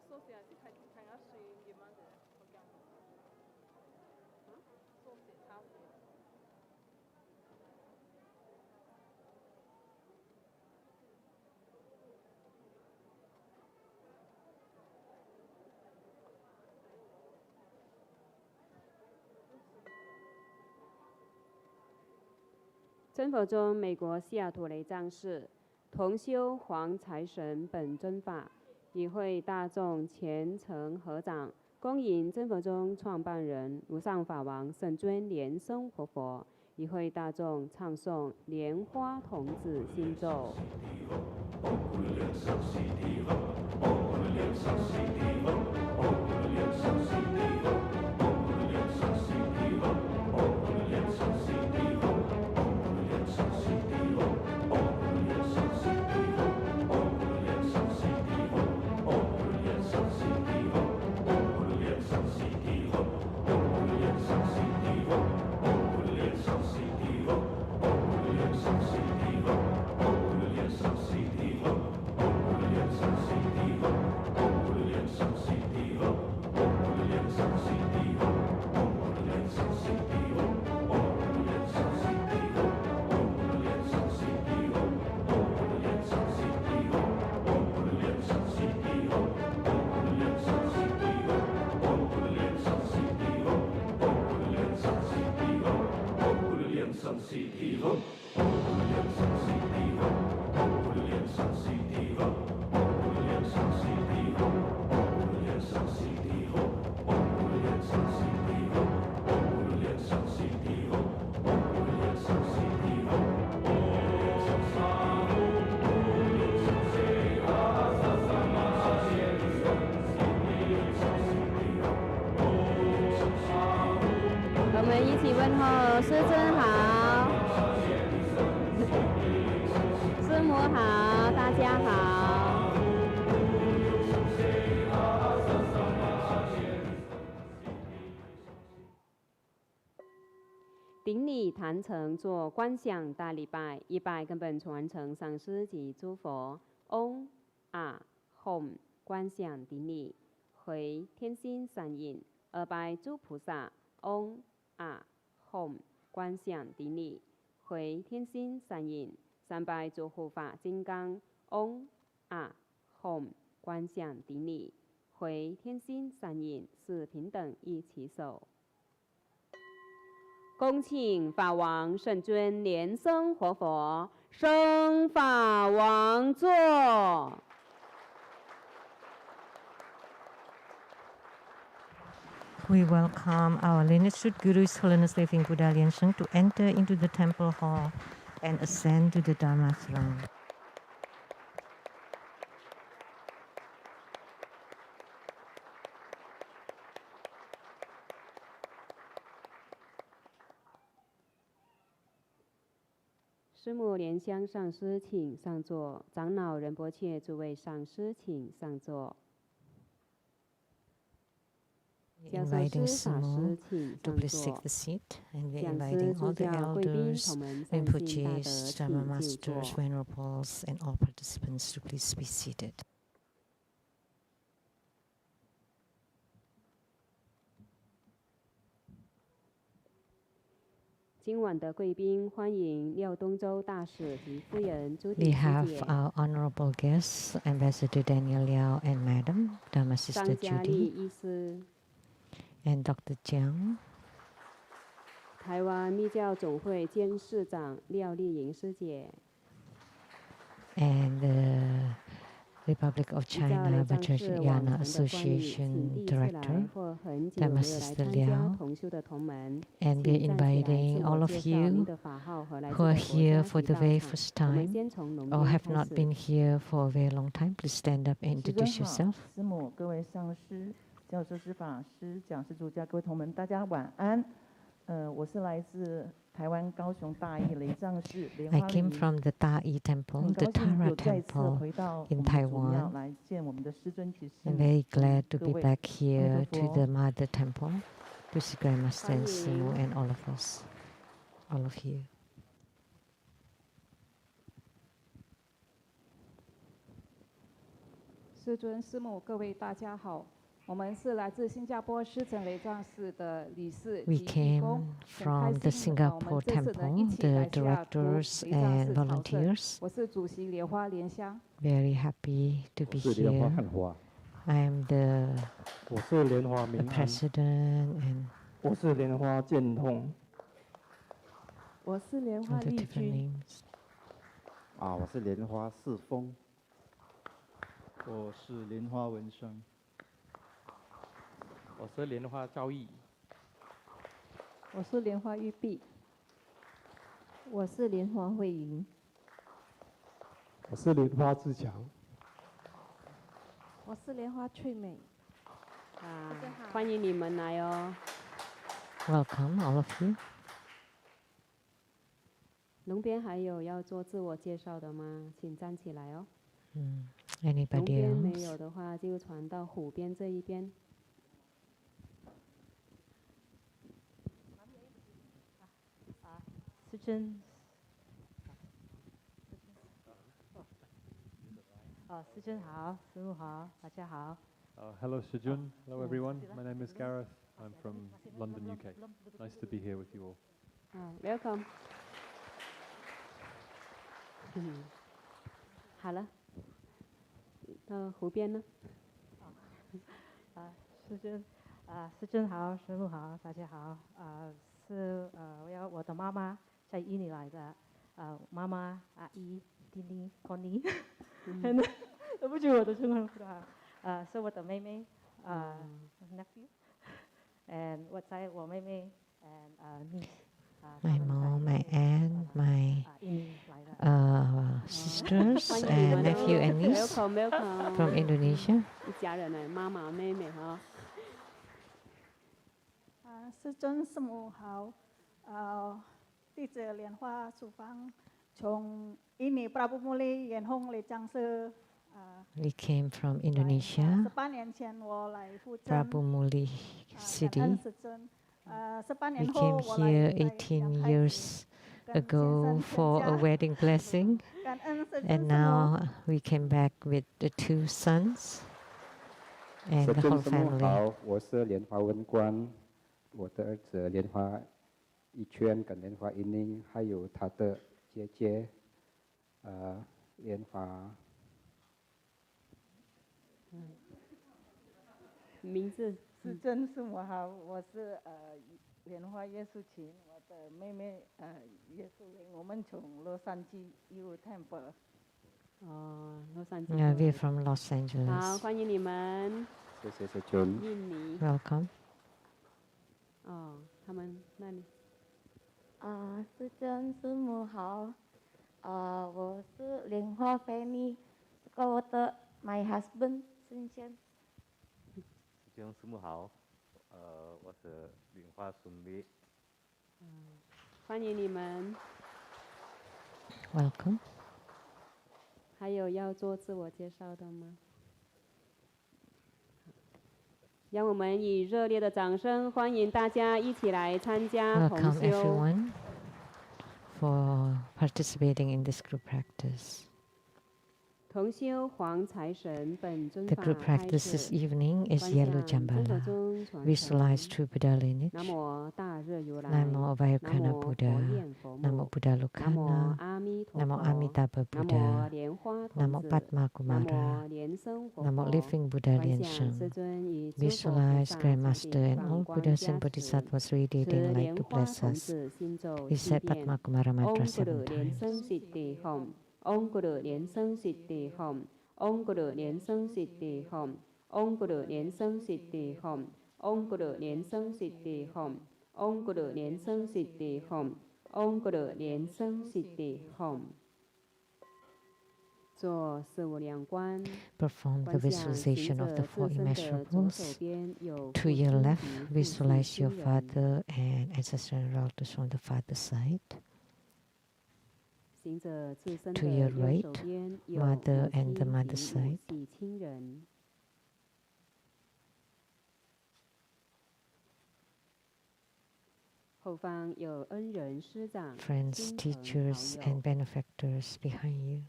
缩写还是看下水也蛮的，我讲。缩写差谁？真佛宗美国西雅图雷藏寺同修黄财神本尊法与会大众虔诚合掌，恭迎真佛宗创办人无上法王圣尊莲生活佛，与会大众唱诵莲花童子心咒。我们一起问候师尊好，师母好，大家好。顶礼坛城做观想大礼拜，一拜根本传承上师及诸佛。嗡啊吽观想顶礼，回天心善印。二拜诸菩萨。嗡啊吽观想顶礼，回天心善印。三拜诸护法金刚。嗡啊吽观想顶礼，回天心善印。四平等一起手。恭请法王圣尊莲生活佛升法王座。We welcome our lineage Guru His Holiness Living Buddha Lian Sheng to enter into the temple hall and ascend to the Dharma throne. 师母莲香上师请上座，长老仁波切诸位上师请上座。教授 Inviting 师、法师 Sumo 请 to 上 please 座 take。the seat, and we're 讲师、 inviting 助 all the 教、贵宾、 elders, 同门、善信、大德 Rinpoches, 请 Dharma 就座。 masters, venerables, and all participants to please be seated. 今晚的贵宾，欢迎廖东洲大使及夫人朱 We 迪师 have 姐、 our honorable guests, Ambassador Daniel Liao and Madam Dharma 张 Sister 嘉丽 Judy 医师、 and Dr. Jiang, 台湾密教总会监事长廖丽莹师姐、 and the Republic of 依照雷 China 藏寺往 Vajrayana 常的惯例，请 Association 第一次来 Director, 或很久 Dharma 没有来 Sister 参加 Liao, 同修的同门， and we're 请站起来自 inviting all 我 of 介绍您 you 的法号和来自 who are 的国 here 家 for 及 the 道 very 场。 first 我们 time 先从龙 or 天 have 开 not 始。 been here for a very long time, please stand up and 师尊 introduce 好， yourself. 师母、各位上师、教授师、法师、讲师主家、各位同门，大家晚安。我是来自台湾高雄大义雷藏寺莲 I 花 came 里， from the Tai 很 Temple, 高 the 兴 Tara 又再次 Temple 回到我 in 们祖庙 Taiwan. 来见我们的师尊及师 I'm 母。 very glad to 各 be 位 back here to 佛 the Mother Temple, to see Grandmaster and 欢迎 Simu and all of us, all of you. 师师尊、师母，各位大家好。我们是来自新加坡师承雷藏寺的理事 We 及义工， came 很 from 开 the 心，我们 Singapore 这次呢一 temple, 起 the 来西雅图 directors 雷藏 and 寺朝圣。 volunteers. 我是主席莲花莲香。 Very happy to be 我是莲花 here. 汉华， I am the 我是莲花 the 明安， president and 我是莲花建通，我是莲 all 花 the 丽 different 君， names. 我是莲花四风，我是莲花文生，我是莲花赵毅，我是莲花玉璧，我是莲花慧云，我是莲花自强，我是莲花翠美。欢迎你们来哦。 Welcome, all of you. 龙边还有要做自我介绍的吗？请站起来哦。龙 Anybody 边没 else? 有的话，就传到虎边这一边。师尊，师尊好，师母好，大家好。 Hello, Shijun. Hello, everyone. My name is Gareth. I'm from London, UK. Nice to be here with you all. Welcome 好了，到湖边呢？师尊好，师母好，大家好。我的妈妈在印尼来的，妈妈、阿姨、弟弟、Connie， 对不起，我的中文不好。是我的妹妹，nephew，and 我妹妹 and niece。 My mom, my aunt, my sisters and nephew and niece Welcome from Indonesia. 一家人呢，妈妈、妹妹哈。师尊、师母好，弟子莲花处方从印尼布拉布穆利延轰雷藏寺。 We came from Indonesia, 18年前我来赴珍， Prabu Muli 感 city. 恩师尊。18 We 年后 came 我来 here 在 18阳台 years 跟先 ago 生 for 全 a 家 wedding blessing, 感恩师尊 and 师母。 now we came back with the 2 sons and 师 the 尊 whole 师母 family. 好，我是莲花文官，我的儿子莲花一圈跟莲花一宁，还有他的姐姐，莲花。名字？师尊师母好，我是莲花耶稣琴，我的妹妹耶稣灵，我们从洛杉矶 U Temple。 洛杉矶。 Yeah, we're from Los 好， Angeles. 欢迎你们。谢谢师尊。印尼。 Welcome. 他们那里。师尊师母好，我是莲花菲尼，这个我的 my husband 孙先。 师兄师母好，我是莲花孙美。欢迎你们。 Welcome. 还有要做自我介绍的吗？让我们以热烈的掌声欢迎大家一起来参加同 Welcome 修。 everyone for participating in this group practice. 同修黄财神本尊 The 法 group 开 practice this 示。 evening is 观 Yellow 想真佛 Jambala. 宗传 Visualize 承。 true Buddha lineage. 南无大日如来。 Namo Vayakana 南无佛 Buddha. 焰佛 Namo 母。 Buddha 南无 Lokana. 阿弥陀 Namo 佛。 Amitabha 南无 Buddha. 莲花 Namo 童子。 Padma 南 Kumara. 无莲生活 Namo 佛。 Living Buddha 观 Lian 想世 Sheng. 尊以诸佛菩 Visualize 萨 Grandmaster 顶 and 放 all 光 Buddhas 加 and 持， Bodhisattvas 持 radiating light 莲 to 花 bless 童 us. 子心咒 We 七 said 遍。 Padma Kumara 嗡 mantra 咕噜 7莲 times. 生悉地吽，嗡咕噜莲生悉地吽，嗡咕噜莲生悉地吽，嗡咕噜莲生悉地吽，嗡咕噜莲生悉地吽，嗡咕噜莲生悉地吽，嗡咕噜莲生悉地吽。做四无量观， Perform the 观想行 visualization of 者 the 自 four 身的左手 immeasurables. 边有 To 父 your 亲 left, 及父系 visualize your 亲人。 father and ancestral relatives from the father's side. 行者自身 To 的 your 右 right, 手边有 mother 母 and the 亲 mother's 及母 side. 系亲人。后方有恩人师长、 Friends, 亲朋好 teachers, 友 and benefactors behind you.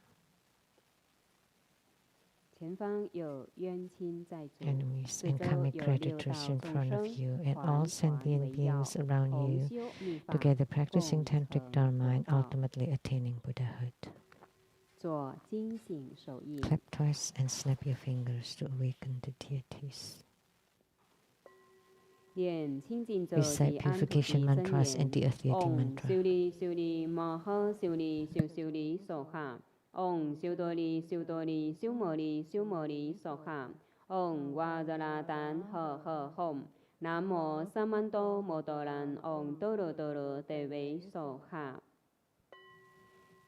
前方有冤亲债主， enemies 四 and 周 karmic 有六 creditors 道 in 众 front of 生， you, and 团 all 团 sentient 围绕， beings around 同 you, 修密法， together practicing 共 tantric 成 dharma 佛 and 道。 ultimately attaining Buddhahood. 做惊醒手印， Clap twice and snap your fingers to awaken the deities. 念清净咒 Recite 及安土 purification 地真 mantras 言 and the earthly 嗡 mantra. 修利修利摩诃修利修修利娑哈，嗡修多利修多利修摩利修摩利娑哈，嗡瓦热那丹呵呵吽，南无萨曼多摩多兰，嗡多罗多罗德维娑哈。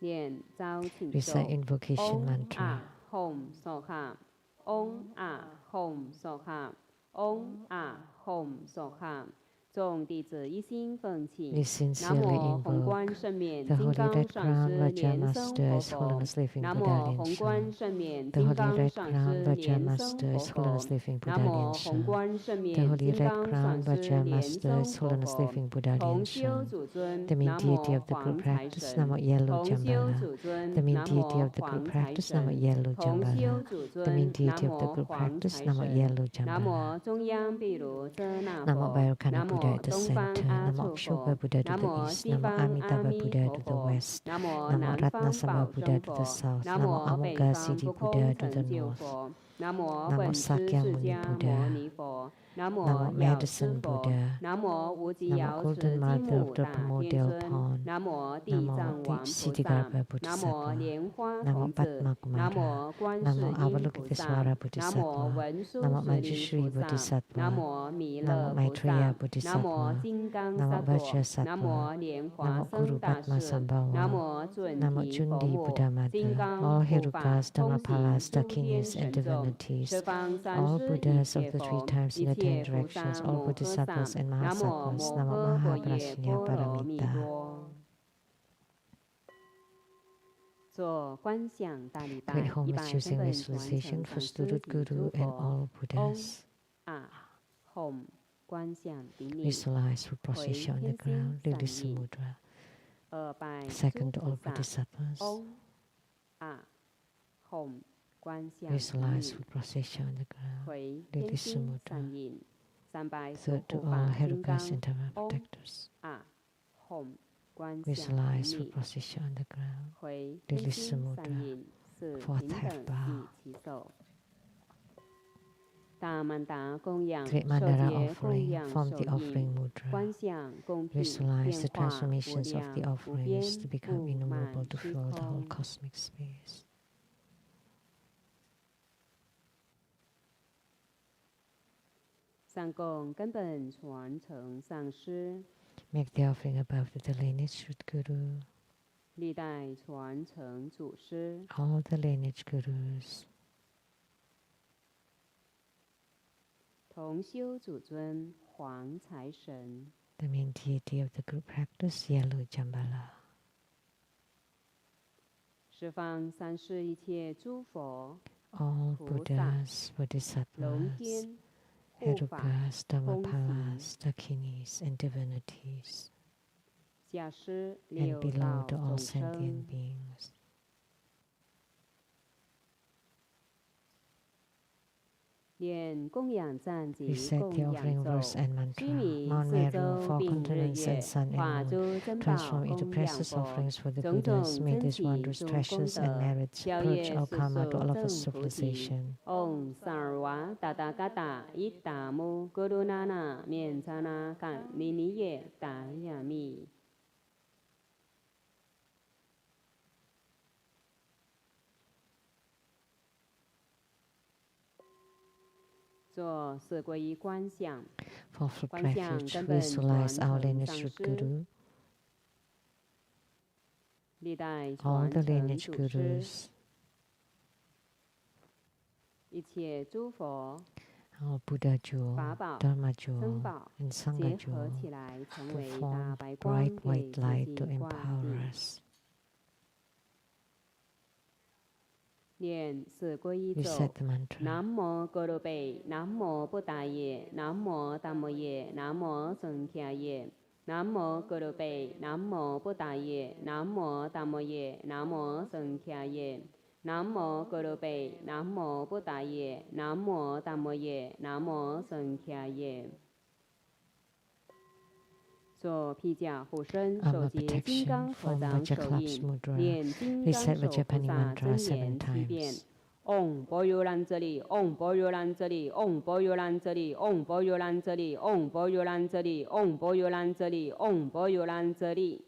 念招请咒 Recite invocation 嗡 mantra. 啊吽娑哈，嗡啊吽娑哈，嗡啊吽娑哈。 众弟子一心奉请， We 南 sincerely 无宏观 invoke 圣冕 the 金 Holy 刚 Red 上 Crown 师 Vajra 莲生活 Masters, 佛， Holiness Living 南 Buddha 无宏 Lian 观 Shu. 圣冕 The 金 Holy 刚 Red 上 Crown 师 Vajra 莲生活 Masters, 佛， Holiness Living 南 Buddha 无 Lian 宏 Shu. 观圣 The 冕 Holy 金 Red 刚 Crown 上师 Vajra 莲生 Masters, 活 Holiness 佛， Living Buddha 同 Lian 修 Shu. 主尊， The main 南 deity 无 of the 黄 group 财 practice, 神， Namo Yellow 同修 Jambala. 主尊， The main 南 deity 无 of the 黄 group 财 practice, Namo 神， Yellow 同修 Jambala. 主 The main 尊，南 deity of the 无 group 黄 practice, 财 Namo 神， Yellow 南 Jambala. 无中央毗卢遮那 Namo 佛， Vairocana 南 Buddha 无 at the 东方 center, 阿 Namo 处 Akshoga 佛， Buddha to 南 the 无 east, 西 Namo 方阿 Amitabha 弥 Buddha 陀 to the 佛， west, 南无 Namo 南方 Ratnasama 宝 Buddha 生 to the 佛， south, 南 Namo 无北 Amugha 方 Siddhi 不 Buddha 空 to the 成就 north, 佛，南无 Namo 本师 Sakyamuni 释迦牟 Buddha, 尼佛，南无 Namo 药师 Medicine 佛， Buddha, 南无无极 Namo 瑶 Golden 池金 Mother of 母 the 大天 Primordial 尊， Pond, 南无地 Namo 藏王菩萨， Siddhikarpa 南无 Bodhisattva, 莲花 Namo 童子，南 Padmakumara, 无观世 Namo 音菩萨， Avalokitesvara 南无 Bodhisattva, 文殊 Namo 师利 Manjushri 菩萨，南 Bodhisattva, 无弥 Namo 勒菩 Maitreya 萨，南无 Bodhisattva, 金刚 Namo 萨埵， Vajrasattva, 南无莲华 Namo 僧 Guru 大 Padma 士，南 Sambhava, 无准 Namo 提佛 Jundi 母， Buddha 金 Mother, 刚 all 护法， Herukas, 通行 Dhammapalas, 诸天 Dakinis, 神 and 众， divinities, 十方三 all 世一 Buddhas of 切 the three 佛， times 一 in the 切 ten 菩萨 directions, all 摩诃萨， Bodhisattvas and 南无 Mahasattvas, 摩 Namo 诃般若 Mahaprajna 波罗蜜 Paramita. 多。做观想大礼拜， Great home 一 is 拜根 choosing 本传 visualization 承 for 上师 student 及诸 guru and 佛。 all 嗡 Buddhas. 啊吽观想顶礼， Visualize for 回 position on the 天心 ground, 散 Lily 印。 Samudra. 二拜诸 Second to 菩 all 萨。 Bodhisattvas. 嗡啊吽观想顶 Visualize 礼， for procession on the ground, 回 Lily 天心 Samudra. 散印。三拜诸 Third to 护 all 法金刚 Herukas and Dhamma 嗡 protectors. 啊吽观想 Visualize 顶 for 礼， procession on the ground, 回天 Lily 心散 Samudra. 印。四 Fourth 平 half 等 bow. 一起手。大曼达供养， Great 受 Mandara 节供 offering, 养 form 手 the 印， offering mudra. 观想公平 Visualize 变 the 化无 transformations of the 量无边 offerings to become 不 innumerable 满 to 虚 fill the whole 空。 cosmic space. 上供根本传承上师， Make the offering above the lineage Guru, 历代传承祖师， all the lineage gurus, 同修祖尊黄财神， the main deity of the group practice, Yellow Jambala. 十方三世一切诸佛、 All 菩萨、 Buddhas, 龙 Bodhisattvas, 天、护法、 Herukas, 通行、 Dhammapalas, Dakinis, and divinities, 下施 and 六 below 道 to all 众 sentient 生， beings. 念供养赞及 Recite 供 the 养 offering 咒， verse and 须 mantra. 弥 Mount 四 Meru, 周 four 并日 continents 月 and，sun 化 and 诸 moon, 珍宝 transform into 供养 precious 佛， offerings for the 种 Buddhas. 种 May 珍 these 奇 wondrous 诸功 treasures and 德， merits 消 purge 业 all 速 karma to 速 all of us 证 of 菩提。 civilization. 嗡萨尔瓦达达嘎达伊达木咕噜那那面查那嘎尼尼耶达雅密。做四皈依观想， Fourth 观想 refuge, 根本 visualize 传 our 承 lineage 上 root 师， Guru, 历代 all 传 the 承 lineage 祖师， gurus, 一切诸佛 all Buddha 法 jewel, 宝、 Dharma 僧 jewel, 宝 and 结 Sangha 合 jewel 起来，成 to 为大 form 白光， bright 给 white 自 light to 己挂 empower 定。 us. 念四皈依 Recite 咒： the mantra. 南无哥罗贝，南无布达耶，南无达摩耶，南无僧伽耶。南无哥罗贝，南无布达耶，南无达摩耶，南无僧伽耶。Nam mô Cơ Đô Bệ, Nam mô Bồ Tát Yê, Nam mô Tam Mô Yê, Nam mô Sân Khya Yê. 做披甲护身，手结金刚合掌手印，念金刚手菩萨真言7遍。Om Boyolanjali, Om Boyolanjali, Om Boyolanjali, Om Boyolanjali, Om Boyolanjali, Om Boyolanjali, Om Boyolanjali。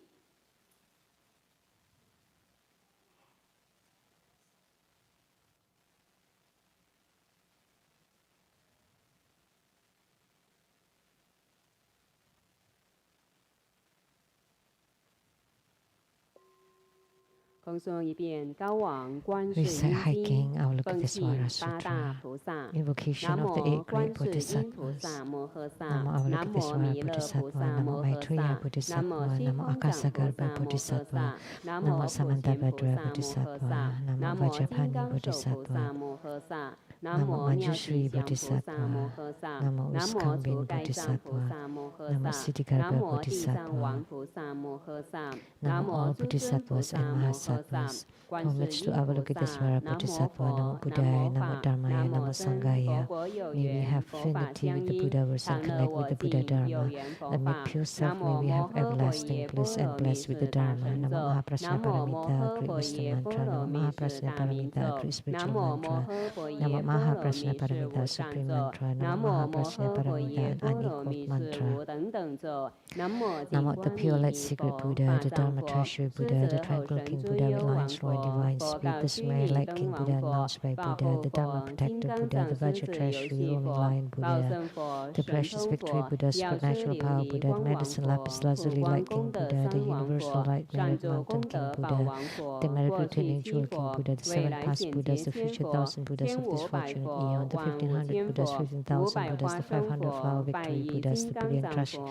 恭诵一遍高王观世音经，奉请八大菩萨，南无观世音菩萨摩诃萨，南无弥勒菩萨摩诃萨，南无西方长菩萨摩诃萨，南无普贤菩萨摩诃萨，南无金刚手菩萨摩诃萨。南无妙吉祥菩萨摩诃萨，南无足盖藏菩萨摩诃萨，南无地藏王菩萨摩诃萨，南无诸圣菩萨摩诃萨。Homage to Avalokitesvara Bodhisattva, Namo Buddhaya, Namo Dharmaya, Namo Sanghaya. May we have affinity with the Buddha verse and connect with the Buddha Dharma. Amid pure self, may we have everlasting bliss and blessed with the Dharma. Namo Mahaprasna Paramita, great wisdom mantra. Namo Mahaprasna Paramita, great spiritual mantra. Namo Mahaprasna Paramita, supreme mantra. Namo Mahaprasna Paramita, an unequaled mantra. Namo the pure light secret Buddha, the Dharma treasury Buddha, the tranquil King Buddha with lion's roar divine spirit, the Sumerian light King Buddha announced by Buddha, the Dharma protector Buddha, the Vajra treasury roaming lion Buddha, the precious victory Buddha, supernatural power Buddha, the medicine lapis lazuli light King Buddha, the universal light merit mountain King Buddha, the merit retaining jewel King Buddha, the 7 past Buddhas, the future 1,000 Buddhas of this fortunate eon, the 1,500 Buddhas, 15,000 Buddhas, the 500 flower victory Buddhas, the brilliant treasury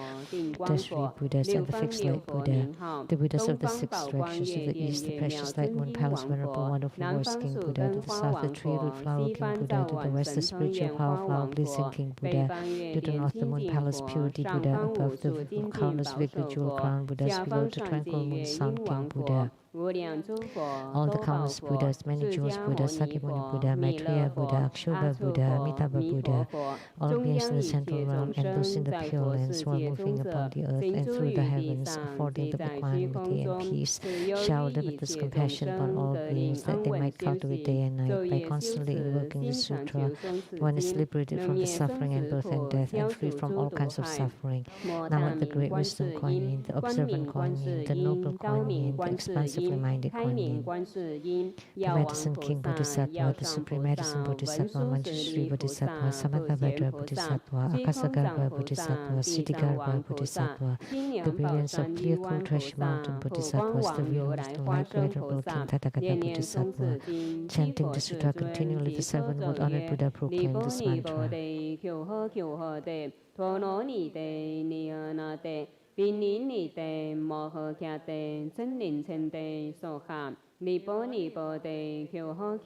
Buddhas, and the fixed light Buddha, the Buddhas of the 6 directions, to the east, the precious light moon palace venerable wonderful voice King Buddha, to the south, the tree root flower King Buddha, to the west, the spiritual power flower blessing King Buddha, to the north, the moon palace purity Buddha, above the countless wicked jewel crown Buddhas, below the tranquil moon sound King Buddha. All the countless Buddhas, many jewels Buddhas, Sakyamuni Buddha, Maitreya Buddha, Akshobha Buddha, Amitabha Buddha, all beings in the central realm and those in the pure lands who are moving upon the earth and through the heavens, affording them equanimity and peace, shower them with this compassion upon all beings, that they might cultivate day and night by constantly invoking the sutra. One is liberated from the suffering and birth and death and free from all kinds of suffering. Now the great wisdom Kuan Yin, the observant Kuan Yin, the noble Kuan Yin, the expansive minded Kuan Yin, the medicine King Bodhisattva, the supreme medicine Bodhisattva, Manjushri Bodhisattva, Samathabhadra Bodhisattva, Akasagarbha Bodhisattva, Siddhigarbha Bodhisattva, the brilliance of clear cool Trash Mountain Bodhisattvas, the real wisdom light venerable King Tathagata Bodhisattva. Chanting the sutra continually, the 7 world honored Buddha proclaimed this mantra. Binin ni te mo ho kya te chân lin chen te so kha ni po te kyo ho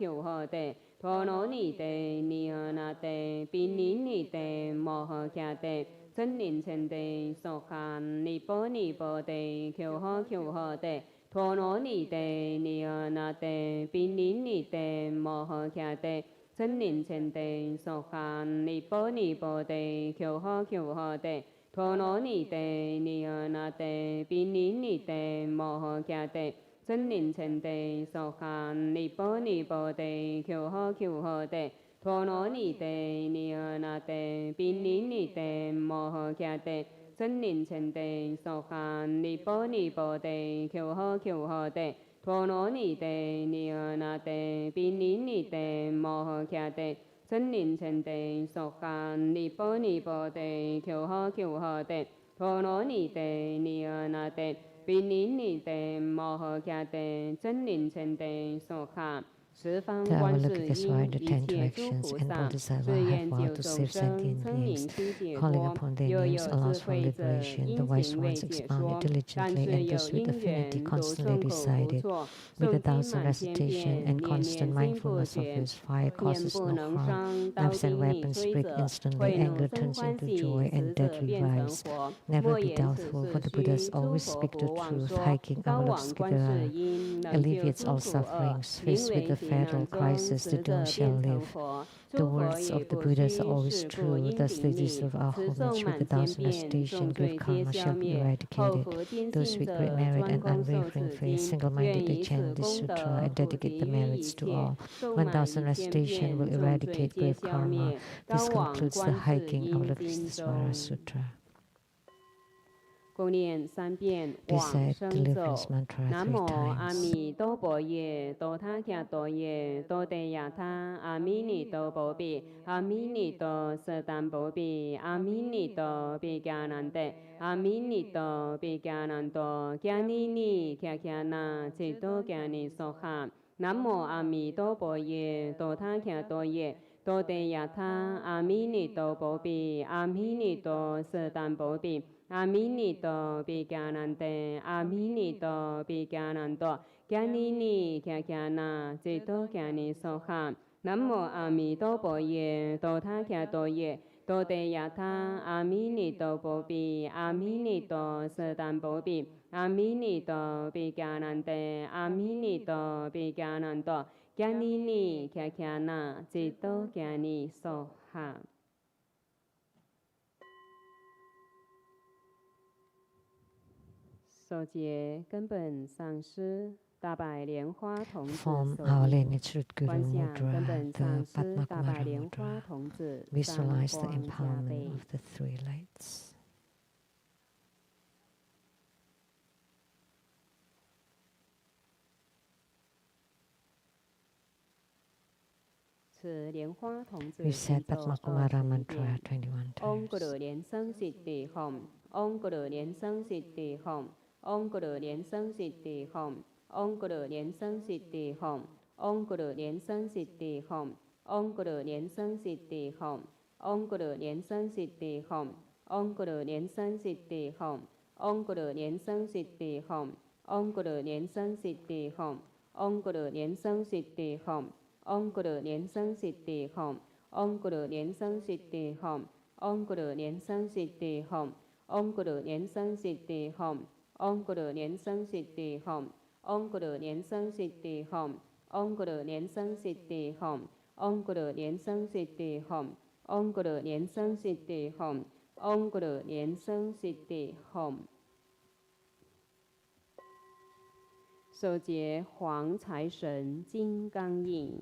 te to no ni te ni na te binin ni te mo ho kya te chân lin chen te so kha ni po te kyo ho te to no ni te ni na te binin ni te mo ho kya te chân lin chen te so kha ni po te kyo ho te to no ni te ni na te binin ni te mo ho kya te chân lin chen te so kha ni po te kyo ho te to no ni te ni na te binin ni te mo ho kya te chân lin chen te so kha ni po te kyo ho te to no ni te ni na te binin ni te mo ho kya te chân lin chen te so kha ni po te kyo ho te to no ni te ni na te binin ni te mo ho kya te chân lin chen te so kha. The Avalokitesvara, the 10 directions, and Bodhisattva have vowed to save sentient beings. Calling upon their names allows for liberation. The wise ones expound it diligently, and thus with affinity constantly recite it. With 1,000 recitation and constant mindfulness of this, fire causes no harm. Knives and weapons break instantly, anger turns into joy, and death revives. Never be doubtful, for the Buddhas always speak the truth. High King Avalokitesvara alleviates all sufferings. Faced with the fatal crisis, the doomed shall live. The words of the Buddhas are always true. Thus, they deserve our homage. With 1,000 recitation, grave karma shall be eradicated. Those with great merit and unwavering faith single-mindedly chant this sutra and dedicate the merits to all. 1,000 recitation will eradicate grave karma. This concludes the hiking of Vimalakirti Sutra. 共念3遍往生咒。南无阿弥陀佛耶，多他伽多耶，多地亚他，阿弥尼多波比，阿弥尼多舍旦波比，阿弥尼多比迦南得，阿弥尼多比迦南多，迦尼尼迦迦那，智多迦尼娑哈。南无阿弥陀佛耶，多他伽多耶。多地亚他，阿弥尼多波比，阿弥尼多舍旦波比。阿弥尼多比迦南得，阿弥尼多比迦南多，迦尼尼迦迦那，智多迦尼娑哈。南无阿弥陀佛耶，多他伽多耶，多地亚他，阿弥尼多波比，阿弥尼多舍旦波比，阿弥尼多比迦南得，阿弥尼多比迦南多，迦尼尼迦迦那，智多迦尼娑哈。首节根本上师大白莲花童子手印，观想根本上师大白莲花童子三光加被。此莲花童子成就21遍。唵咕噜莲生悉地吽，唵咕噜莲生悉地吽。唵咕噜莲生悉地吽，唵咕噜莲生悉地吽，唵咕噜莲生悉地吽，唵咕噜莲生悉地吽，唵咕噜莲生悉地吽，唵咕噜莲生悉地吽，唵咕噜莲生悉地吽，唵咕噜莲生悉地吽，唵咕噜莲生悉地吽，唵咕噜莲生悉地吽，唵咕噜莲生悉地吽，唵咕噜莲生悉地吽，唵咕噜莲生悉地吽。唵咕噜莲生悉地吽，唵咕噜莲生悉地吽，唵咕噜莲生悉地吽，唵咕噜莲生悉地吽，唵咕噜莲生悉地吽，唵咕噜莲生悉地吽。首节黄财神金刚印。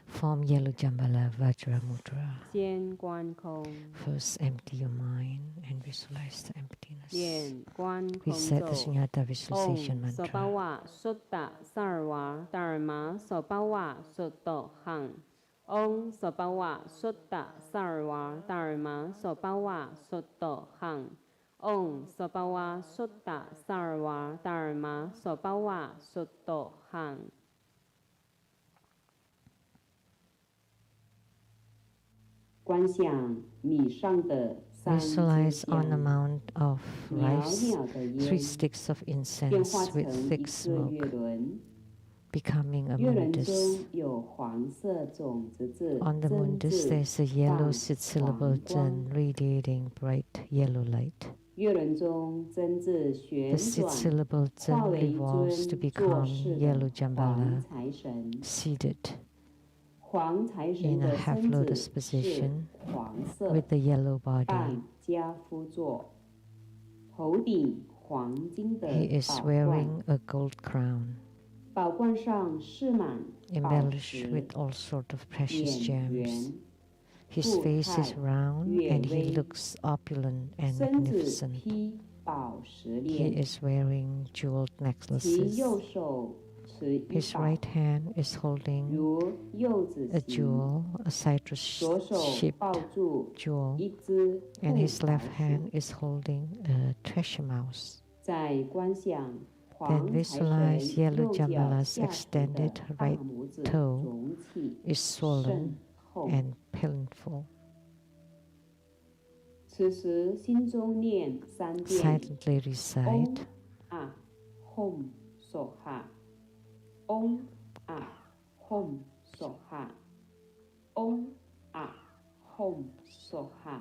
Form yellow Jambala Vajra Mudra. 先观空。First empty your mind and visualize the emptiness. 眼观空 Reset the 咒。 Sunyata visualization Om mantra. Sobawa Sutta Sarva Dharma Sobawa Sutta Hang. Om Sobawa Sutta Sarva Dharma Sobawa Sutta Hang. Om Sobawa Sutta Sarva Dharma Sobawa Sutta Hang. 观想米上的 Visualize on a mound of rice 3 sticks of incense with thick smoke, becoming a mundus. On the mundus there is a yellow 6-syllable zhen radiating bright yellow light. The 6-syllable zhen revolves to become yellow Jambala, seated in a half-lotus position with the yellow body. He is wearing a gold crown, embellished with all sorts of precious gems. His face is round and he looks opulent and magnificent. He is wearing jeweled necklaces. His right hand is holding a jewel, a citrus-shaped jewel, and his left hand is holding a treasure mouse. Then visualize yellow Jambala's extended right toe is swollen and painful. Silently recite Om Ah Hom Soha. Om Ah Hom Soha.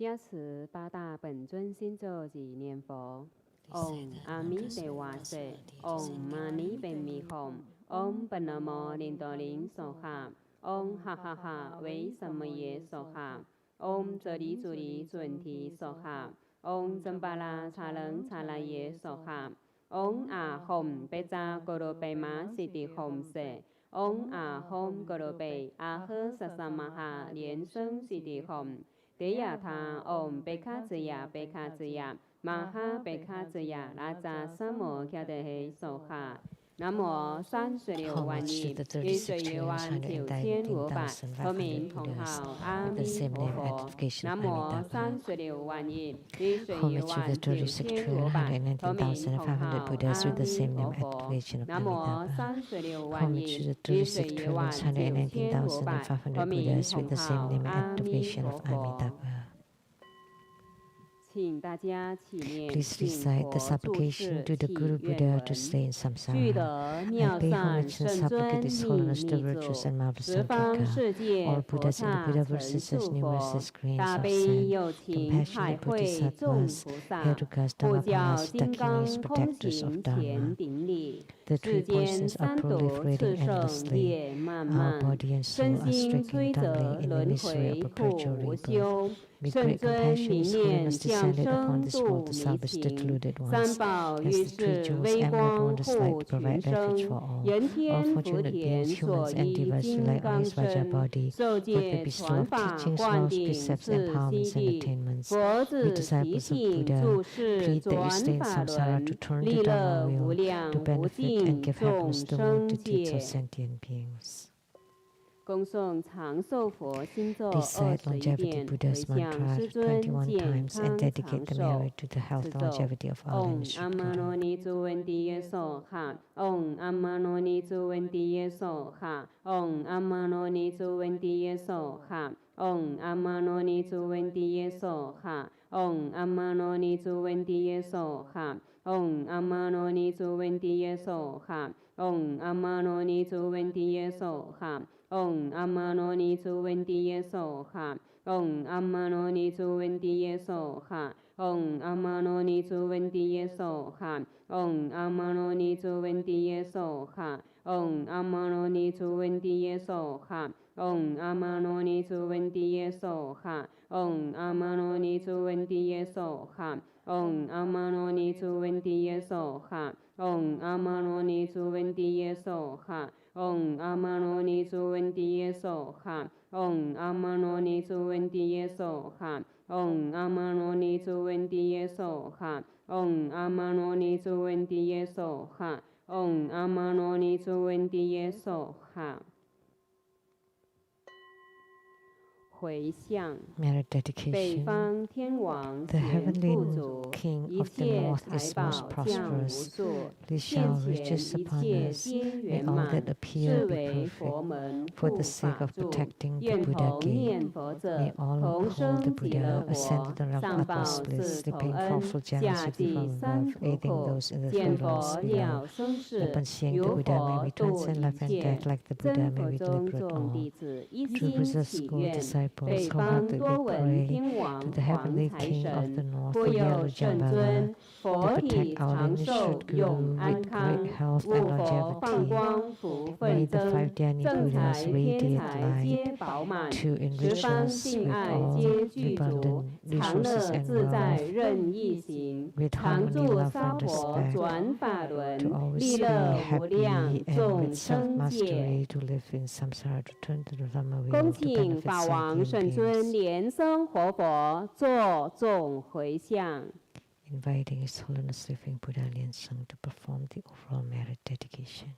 加持八大本尊心咒及念佛。Om Ami Devase Om Mani Padme Hum Om Panamo Lindoling Soha Om Ha Ha Ha Vei Samaye Soha Om Zeri Zuri Zunti Soha Om Jambala Chalang Chalaye Soha Om A Hom Beja Gorobe Ma Siti Hom Se Om A Hom Gorobe A He Sasamaha Liên Seng Siti Hom Tế Yà Tha Om Bekha Zaya Bekha Zaya Maha Bekha Zaya Raja Samo Kya Dehe Soha Nam mô 36万亿于水月万95,500佛名同号阿弥陀佛。南无36万亿于水月万95,500佛名同号阿弥陀佛。南无36万亿于水月万95,500佛名同号阿弥陀佛。请大家起念 Please 请 recite 佛 the 注 supplication 释 to the 祈 Guru 愿 Buddha 文 to stay in 具 samsara. 得 I 妙 pay 善 homage and 圣 supplicate 尊 His 秘 Holiness the 密 virtuous 祖 and marvelous 十方 Sankirka. 世 All 界佛 Buddhas in the 刹 Buddha 曾 verses 祝 numerous 佛 grains 大 of 悲 sand, 有情海 compassionate 会众 bodhisattvas, 菩萨 Hedukas 护教 Dhammapalas, 金 Dakinis, 刚空 protectors of 行前 Dharma. 顶礼 The 世 three 间 poisons are 三毒炽 proliferating 盛 endlessly. 业漫 Our 漫 body and 身 soul are 心 stricken 摧折 tumbling in the 轮 misery of 回 perpetual 苦无 rebirth. 休 With 圣 great 尊 compassion, 明 His 念 Holiness 降 descended upon 生 this world 度 to 迷 salvage the 情 deluded 三 ones. 宝 As 于 the three 是 jewels 微 emerald 光 wonders light 护 to provide 群 refuge 生 for all. 人 All 天福 fortunate 田 beings, 所 humans and 依 devas 金 rely on 刚 His Vajra 身 body 受 for the 戒 bestow 传 of 法 teachings, 灌 laws, 顶 precepts, 次悉 empowerments, and 地 attainments. 佛 We 子提 disciples of 醒 Buddha 注释 plead that you 转 stay in 法 samsara 轮 to turn 利 the 乐 Dharma 无 wheel 量 to 无 benefit and 尽 give 众 happiness to 生 multitudes of 界。 sentient beings. 恭诵长寿佛心咒 Recite 21 longevity 遍，回 Buddha's 向 mantra 师尊 21健 times and 康 dedicate 长 the 寿。 merit to the health 此 and 咒 longevity of our 嗡 lineage 阿 of 玛 Buddha. 罗尼祖文帝耶娑哈，嗡阿玛罗尼祖文帝耶娑哈，嗡阿玛罗尼祖文帝耶娑哈，嗡阿玛罗尼祖文帝耶娑哈，嗡阿玛罗尼祖文帝耶娑哈，嗡阿玛罗尼祖文帝耶娑哈，嗡阿玛罗尼祖文帝耶娑哈，嗡阿玛罗尼祖文帝耶娑哈。嗡阿玛罗尼祖文帝耶娑哈，嗡阿玛罗尼祖文帝耶娑哈，嗡阿玛罗尼祖文帝耶娑哈，嗡阿玛罗尼祖文帝耶娑哈，嗡阿玛罗尼祖文帝耶娑哈，嗡阿玛罗尼祖文帝耶娑哈，嗡阿玛罗尼祖文帝耶娑哈，嗡阿玛罗尼祖文帝耶娑哈，嗡阿玛罗尼祖文帝耶娑哈。嗡阿玛罗尼祖文帝耶娑哈，嗡阿玛罗尼祖文帝耶娑哈，嗡阿玛罗尼祖文帝耶娑哈，嗡阿玛罗尼祖文帝耶娑哈。回向 Merit 北 dedication. 方天王 The 贤 heavenly 富足， King 一 of the 切 north 财 is 宝 most 降无 prosperous. 数， Please 现 shower 前 riches 一 upon 切 us. 皆 May 圆 all 满 that，appear 是 be 为佛 perfect. 门 For 护 the sake 法 of 住。 protecting the 愿 Buddha 同 gate, 念佛 may 者， all 同 who hold 生 the 极乐 Buddha 国， ascended of 上报 utmost bliss, 四重 sleeping 恩， powerful 下 generosity 济 from 三 above, 途 aiding 苦。 those in the 见 three 佛 realms 了 below. 生世， Upon seeing the 由 Buddha, may 佛 we 度 transcend 一 life and 切。 death like the 真 Buddha, 佛 may we 中 liberate 众弟 all. 子一 True 心 Buddha's 祈 school 愿， disciples 北方 wholeheartedly 多闻 pray 天王 to the 皇 heavenly 财 King of 神， the north, 护 the 佑 yellow 圣 Jambala, 尊， to 佛体 protect our 长 lineage 寿 should 永 Guru 安 with 康， great health 悟 and 佛放 longevity. 光福 May 奋 the 增， five Dhyani 正 Buddhas 财偏 radiate 财皆 light 饱满， to 十 enrich 方 us 性 with 爱 all 皆具足， abundant 常 resources 乐 and 自在 wealth, 任意行， with 常 harmony, 住 love, 沙 and 婆 respect, 转法 to 轮， always 利 be 乐无量 happy and 众 with 生界。 self-mastery, to live in samsara, to turn to the Dhamma 恭 wheel, to 请 benefit 法王 sentient 圣尊 beings. 莲生活佛作众回向。 Inviting His Holiness Living Buddha Lian Sung to perform the overall merit dedication.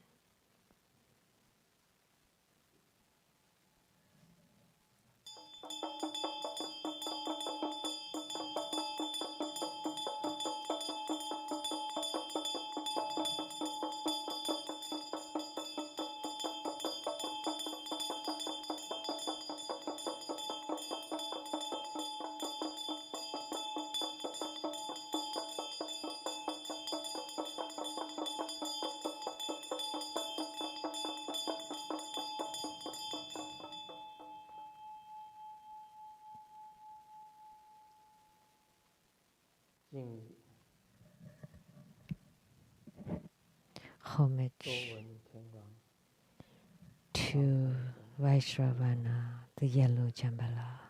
Homage to Vaishravana, the yellow Jambala.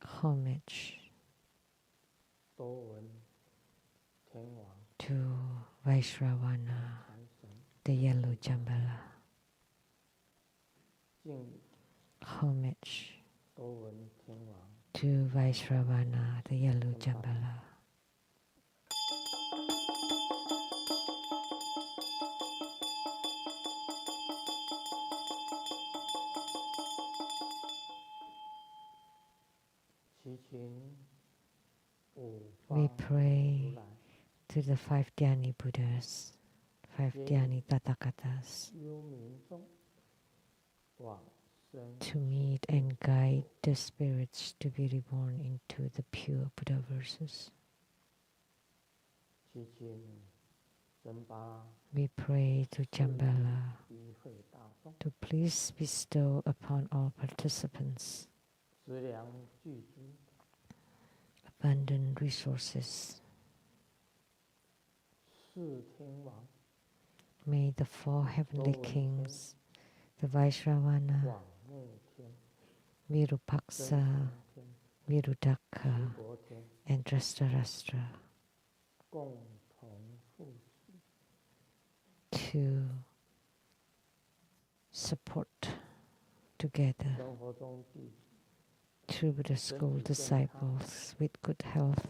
Homage to Vaishravana, the yellow Jambala. Homage to Vaishravana, the yellow Jambala. We pray to the 5 Dhyani Buddhas, 5 Dhyani Tathagatas, to meet and guide the spirits to be reborn into the pure Buddha verses. We pray to Jambala to please bestow upon all participants abundant resources. May the 4 heavenly kings, the Vaishravana, Virupaksa, Virudaka, and Drashtarashtra, to support together true Buddha school disciples with good health,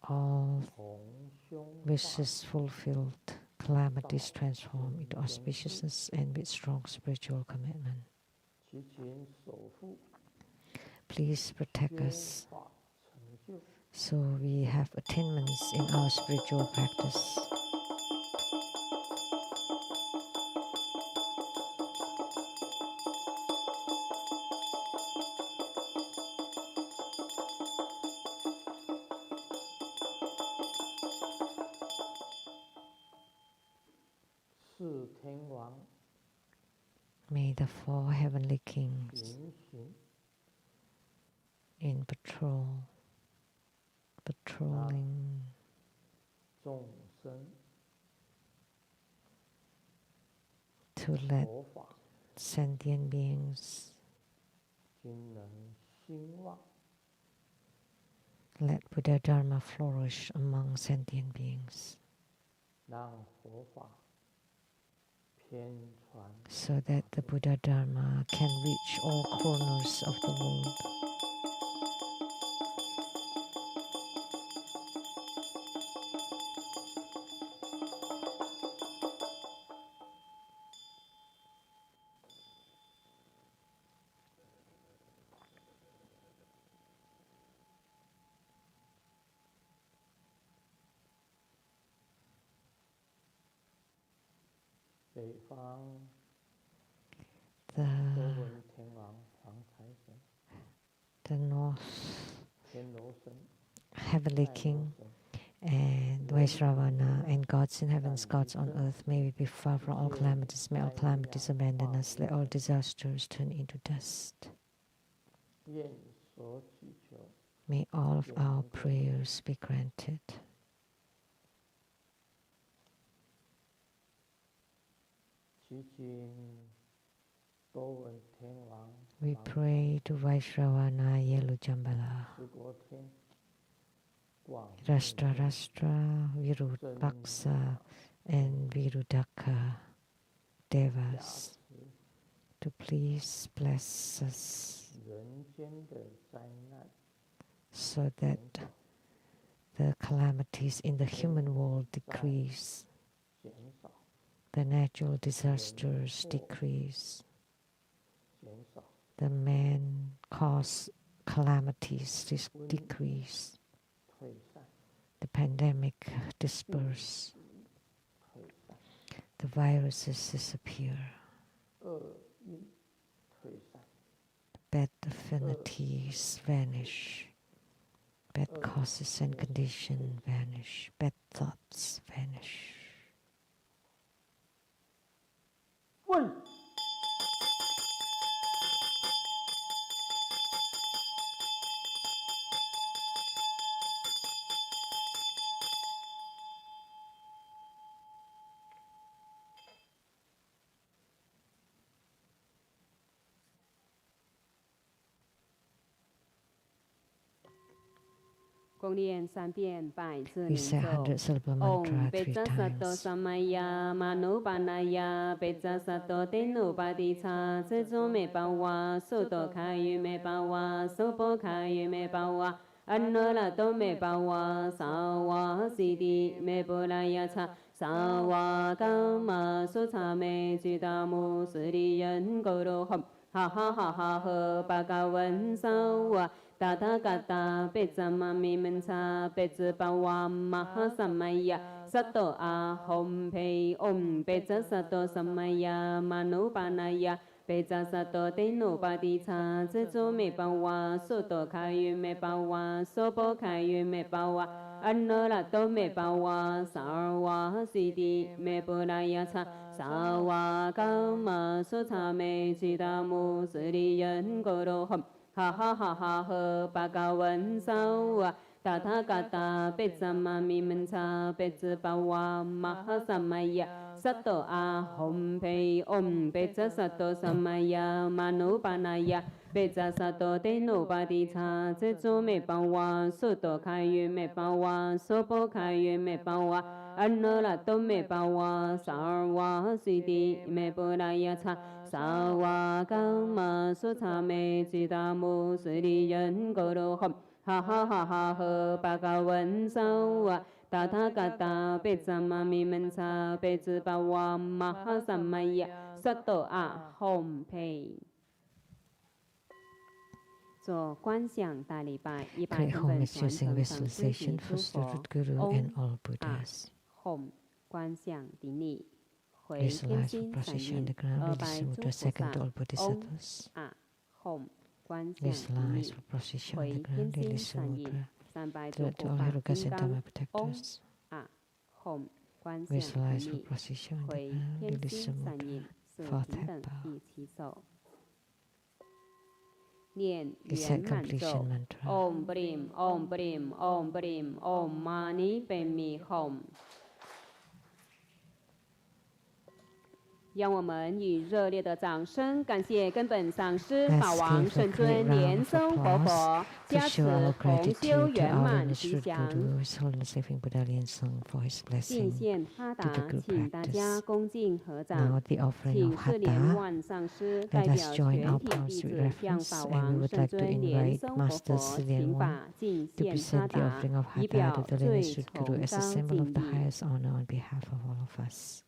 all wishes fulfilled, calamities transformed into auspiciousness, and with strong spiritual commitment. Please protect us so we have attainments in our spiritual practice. May the 4 heavenly kings in patrolling to let sentient beings, let Buddha Dharma flourish among sentient beings, so that the Buddha Dharma can reach all corners of the world. The North Heavenly King and Vaishravana and gods in heavens, gods on earth, may we be far from all calamities, may all calamities abandon us, let all disasters turn into dust. May all of our prayers be granted. We pray to Vaishravana, yellow Jambala, Drashtarashtra, Virupaksa, and Virudaka Devas to please bless us so that the calamities in the human world decrease, the natural disasters decrease, the man-caused calamities decrease, the pandemic disperse, the viruses disappear, bad affinities vanish, bad causes and conditions vanish, bad thoughts vanish. 共念3遍百字 We 灵 say 咒。 100 syllable 唵 mantra 贝 3 扎萨多 times. 萨玛呀玛努巴那呀贝扎萨多德努巴迪查这种没巴哇苏多卡于没巴哇苏波卡于没巴哇安那拉多没巴哇萨瓦西迪没波拉呀查萨瓦伽玛苏查没吉达姆斯里人狗罗哈哈哈哈哈呵巴嘎文萨瓦。达达嘎达贝扎玛咪门查贝兹巴瓦玛哈萨玛呀萨多阿吽培唵贝扎萨多萨玛呀玛努巴那呀贝扎萨多德努巴迪查这种没巴瓦苏多卡于没巴瓦苏波卡于没巴瓦安那拉多没巴瓦萨尔瓦西迪没波拉呀查萨瓦伽玛苏查没吉达姆斯里人狗罗哈。哈哈哈哈呵巴嘎文萨瓦达他嘎达贝扎玛咪门查贝兹巴瓦玛哈萨玛呀萨多阿吽培唵贝扎萨多萨玛呀玛努巴那呀贝扎萨多德努巴迪查这种没巴瓦苏多卡于没巴瓦苏波卡于没巴瓦安那拉多没巴瓦萨尔瓦西迪没波拉呀查萨瓦伽玛苏查没吉达姆斯里人狗罗哈哈哈哈哈呵巴嘎文萨瓦达他嘎达贝扎玛咪门查贝兹巴瓦玛哈萨玛呀萨多阿吽培。做观想大礼拜，100 Pray 根本 homage 传 using 承上师级 visualization 诸 for 佛 Sri Guru 唵 and all 啊 Buddhas. 吽观想顶礼，回天 Visualize 心 for 散 Prasisha on 印 the ground, ，2拜 release 诸 mudra 菩 second 萨 to all 唵 Bodhisattvas. 啊吽观想顶 Visualize 礼， for Prasisha on 回 the 天 ground, 心 release 散印 mudra ，3拜诸 to 护 all 法 Herukas 金 and 刚 Dhamma 唵 protectors. 啊吽观想顶 Visualize for 礼， Prasisha on the 回 ground, 天 release 心散 mudra 印，四 fourth 平 head 等 bow. 一起手。念 Recite 圆满 completion 咒 mantra. ，唵不灵唵不灵唵不灵唵嘛呢呗咪吽。让我们以热烈的掌声感谢根本上师法 Let's 王 give a 圣 great 尊 round 莲 of 生活 applause 佛 to 加 show 持 our 同修 gratitude to 圆 our 满 lineage 吉 Sri 祥。 Guru, His Holiness Living Buddha Liensung, for his 敬 blessing 献哈 to the 达， group 请大家 practice. 恭敬合 Now 掌， the offering 请 of 是莲 Hatha. 万上师 Let 代 us 表 join 全 our 体 palms 弟 with 子向 reverence, 法 and we 王 would 圣 like to 尊莲 invite 生活 Master 佛 Sri 请 Wan 法敬 to 献哈 present the 达， offering of 以 Hatha 表 to the 最 lineage Sri 崇 Guru as a 高 symbol 敬 of the 意。 highest honor on behalf of all of us.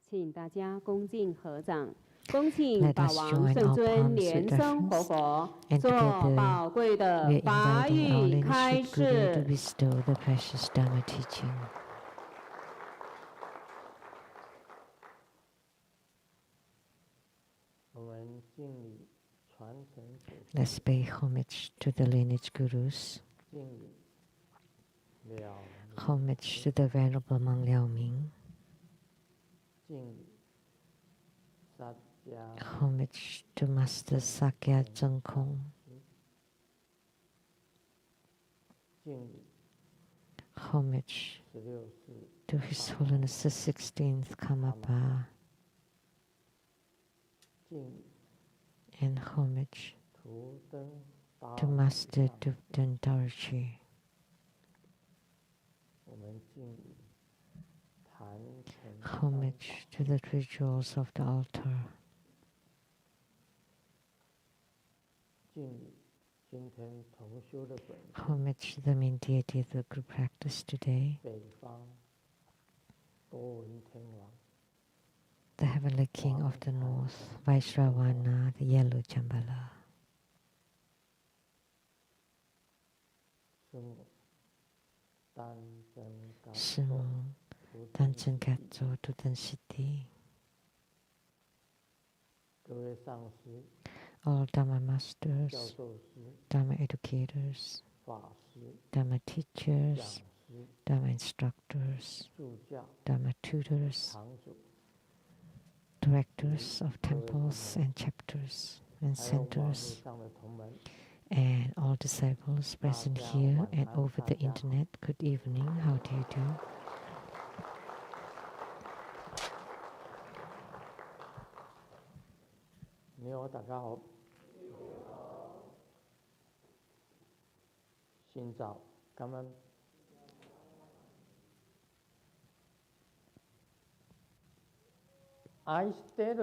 请大家恭敬合掌，恭请 Let 法 us 王 join 圣 our 尊 palms 莲 with 生活 reverence, 佛 and 做 together 宝贵的 we're 法 inviting our 语 lineage 开 Sri Guru to 示。 bestow the precious Dhamma teaching. 我们敬礼传承祖 Let's pay homage to the lineage gurus, 敬礼了 homage to the Venerable Mang Liao Ming, 敬礼萨迦 homage to Master Sakya Zheng Kong, 敬礼 homage 16世 to His Holiness the 16th Karmapa, 敬礼 and homage 图灯大 to 礼 Master 上 Dubdan Dorji. 我们敬礼坛城 Homage to the three jewels of the altar. 敬礼今天同修的本尊 Homage to the main deity of the group practice today, 北方多闻天王 the heavenly king of the north, Vaishravana, the yellow Jambala. Shimo, Tanchen Katso, Tutan City. All Dharma masters, Dharma educators, Dharma teachers, Dharma instructors, Dharma tutors, directors of temples and chapters and centers, and all disciples present here and over the internet. Good evening, how do you do? Xin chào, cảm ơn. Ai stay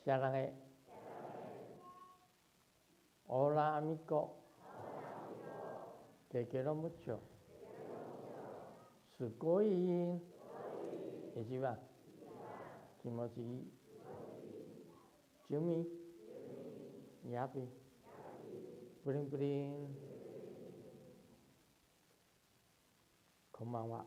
사랑해. Hola amigo. Te quiero mucho. Sugoi. Ichiban. Kimochi. Jumi. Yapi. Bring bring. Konbanwa.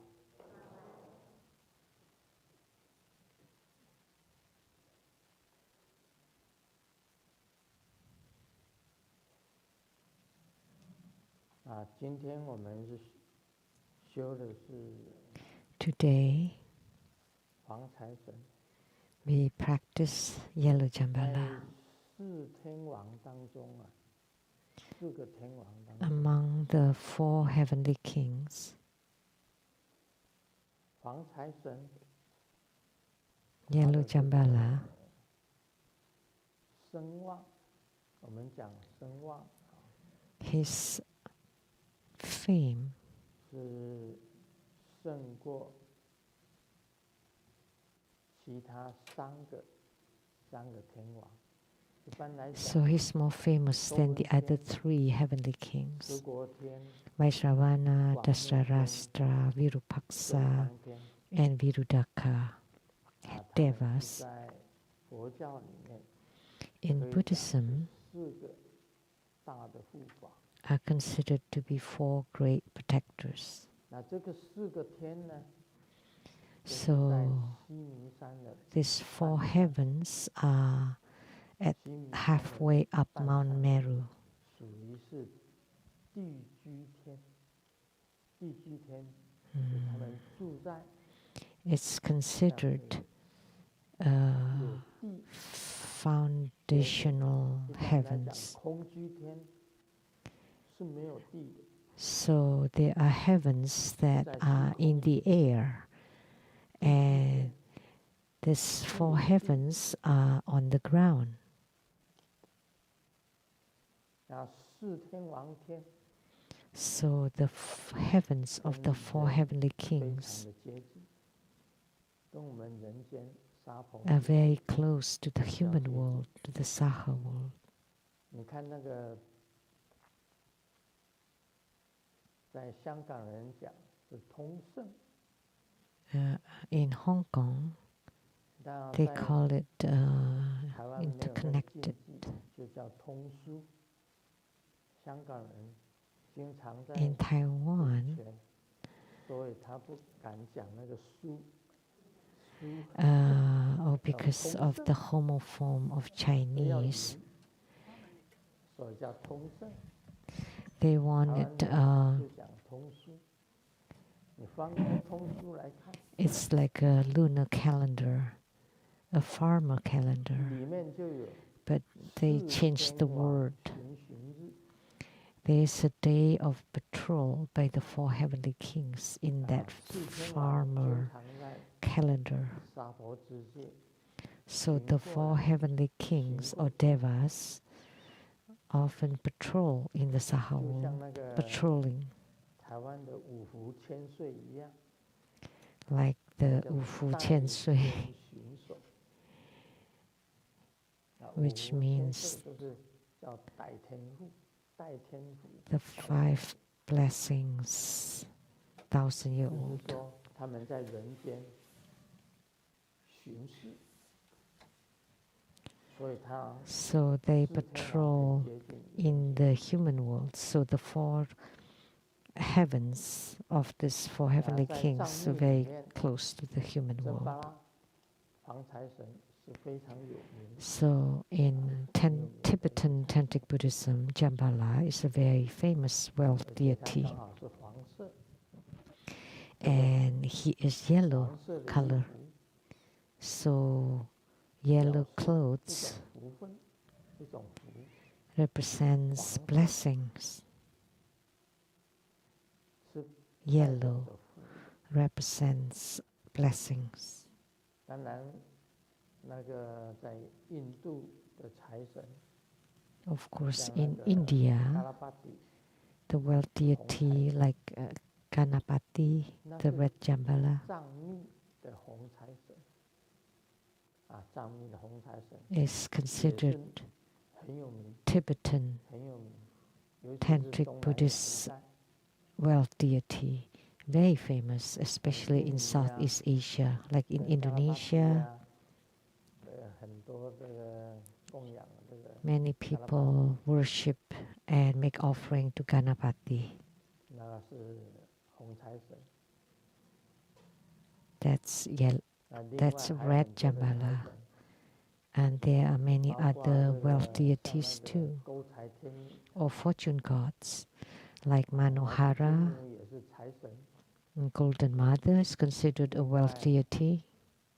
Today, we practice yellow Jambala. Among the 4 heavenly kings, yellow Jambala his fame so he's more famous than the other 3 heavenly kings, Vaishravana, Dasarastra, Virupaksa, and Virudaka, Devas. In Buddhism, are considered to be 4 great protectors. So these 4 heavens are at halfway up Mount Meru. It's considered foundational heavens. So there are heavens that are in the air, and these 4 heavens are on the ground. So the heavens of the 4 heavenly kings are very close to the human world, to the Saha world. In Hong Kong, they call it interconnected. In Taiwan, because of the homophone of Chinese, they wanted it's like a lunar calendar, a farmer calendar, but they changed the word. There is a day of patrol by the 4 heavenly kings in that farmer calendar. So the 4 heavenly kings or devas often patrol in the Saha world, patrolling. Like the Wufu Qiansui, which means the 5 blessings 1,000-year old. 说他们在人间巡视，所以他 So they patrol in the human world. So the 4 heavens of these 4 heavenly kings are very close to the human world. So in Tibetan Tantric Buddhism, Jambala is a very famous wealth deity. And he is yellow color. So yellow clothes represents blessings. Yellow represents blessings. 当然，那个在印度的财神 Of course, in India, the wealth deity like Ganapati, the red Jambala, 藏密的红财神 藏密的红财神 is considered 很有名 Tibetan 很有名，尤其是 Tantric 东南亚 Buddhist 地带 wealth deity, very famous, especially in Southeast Asia, like in Indonesia. 很多这个供养这个 Many people worship and make offering to Ganapati. 那个是红财神。 That's red Jambala. And there are many other wealth deities too, or fortune gods, like Manohara. Golden Mother is considered a wealth deity.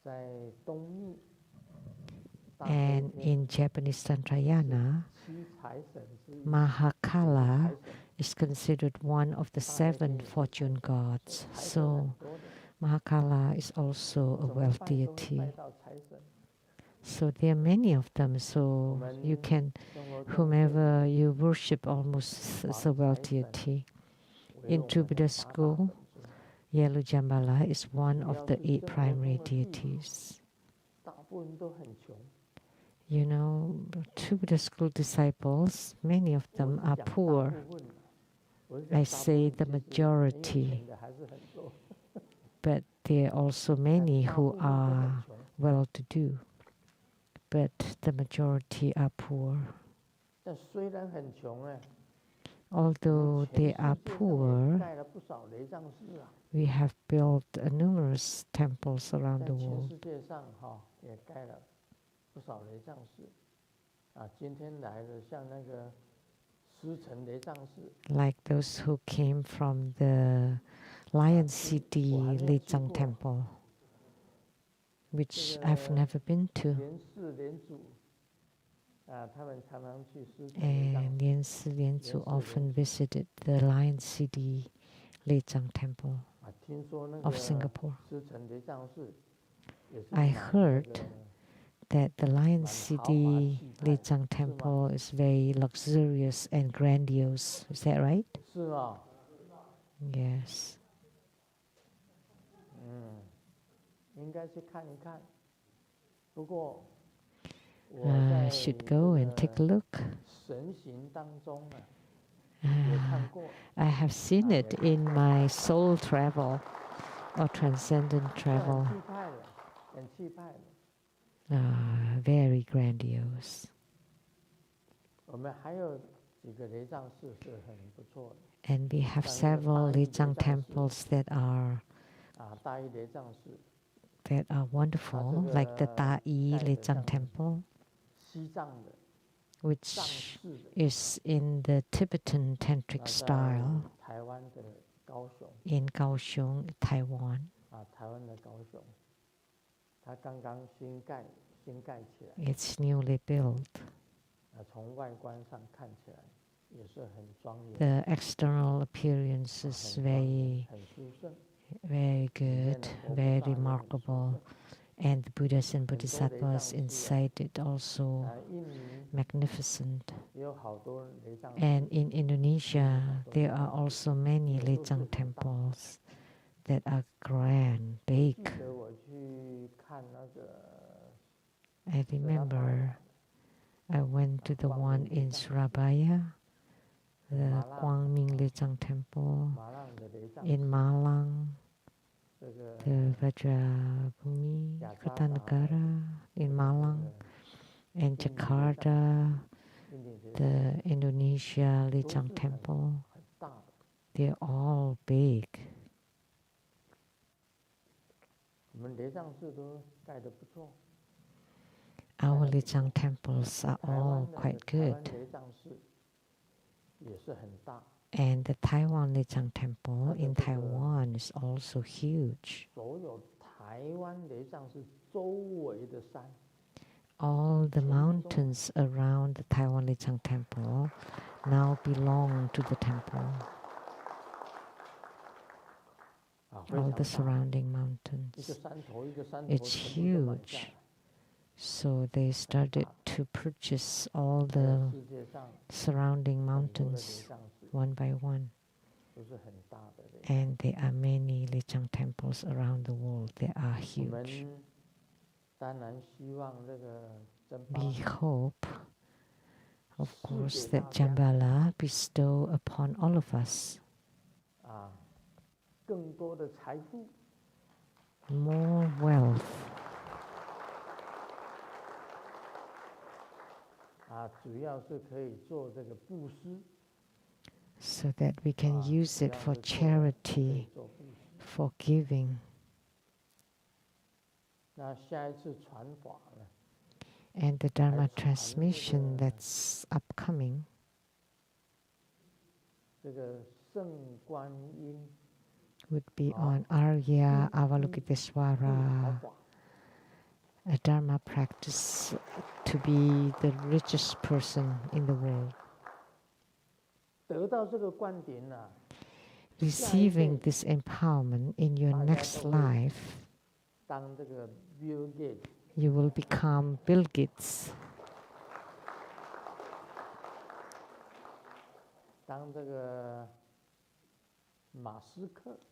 在东密 And in Japanese Tantrayana, Mahakala is considered one of the 7 fortune gods. So Mahakala is also a wealth deity. So there are many of them. So you can, whomever you worship almost as a wealth deity. In True Buddha school, Yellow Jambala is one of the 8 primary deities. You know, True Buddha school disciples, many of them are poor. I say the majority. But there are also many who are well-to-do. But the majority are poor. Although they are poor, we have built numerous temples around the world. Like those who came from the Lion City Lechang Temple, which I've never been to. And Lien Si Lien Zu often visited the Lion City Lechang Temple of Singapore. I heard that the Lion City Lechang Temple is very luxurious and grandiose. Is that right? Yes. I should go and take a look. I have seen it in my soul travel or transcendent travel. Very grandiose. And we have several Lechang temples that are wonderful, like the Tai Lechang Temple, which is in the Tibetan Tantric style in Kaohsiung, Taiwan. It's newly built. The external appearance is very good, very remarkable. And the Buddhas and Bodhisattvas inside it also magnificent. And in Indonesia, there are also many Lechang temples that are grand, big. I remember I went to the one in Surabaya the Guangming Lechang Temple in Malang, the Vajrabhumi Kartanagara in Malang, and Jakarta, the Indonesia Lechang Temple. They're all big. Our Lechang temples are all quite good. And the Taiwan Lechang Temple in Taiwan is also huge. All the mountains around the Taiwan Lechang Temple now belong to the temple. All the surrounding mountains. It's huge. So they started to purchase all the surrounding mountains one by one. And there are many Lechang temples around the world. They are huge. We hope, of course, that Jambala bestow upon all of us more wealth. So that we can use it for charity, for giving. And the Dharma transmission that's upcoming would be on Arya Avalokiteswara, a Dharma practice to be the richest person in the world. Receiving this empowerment in your next life, you will become Bill Gates.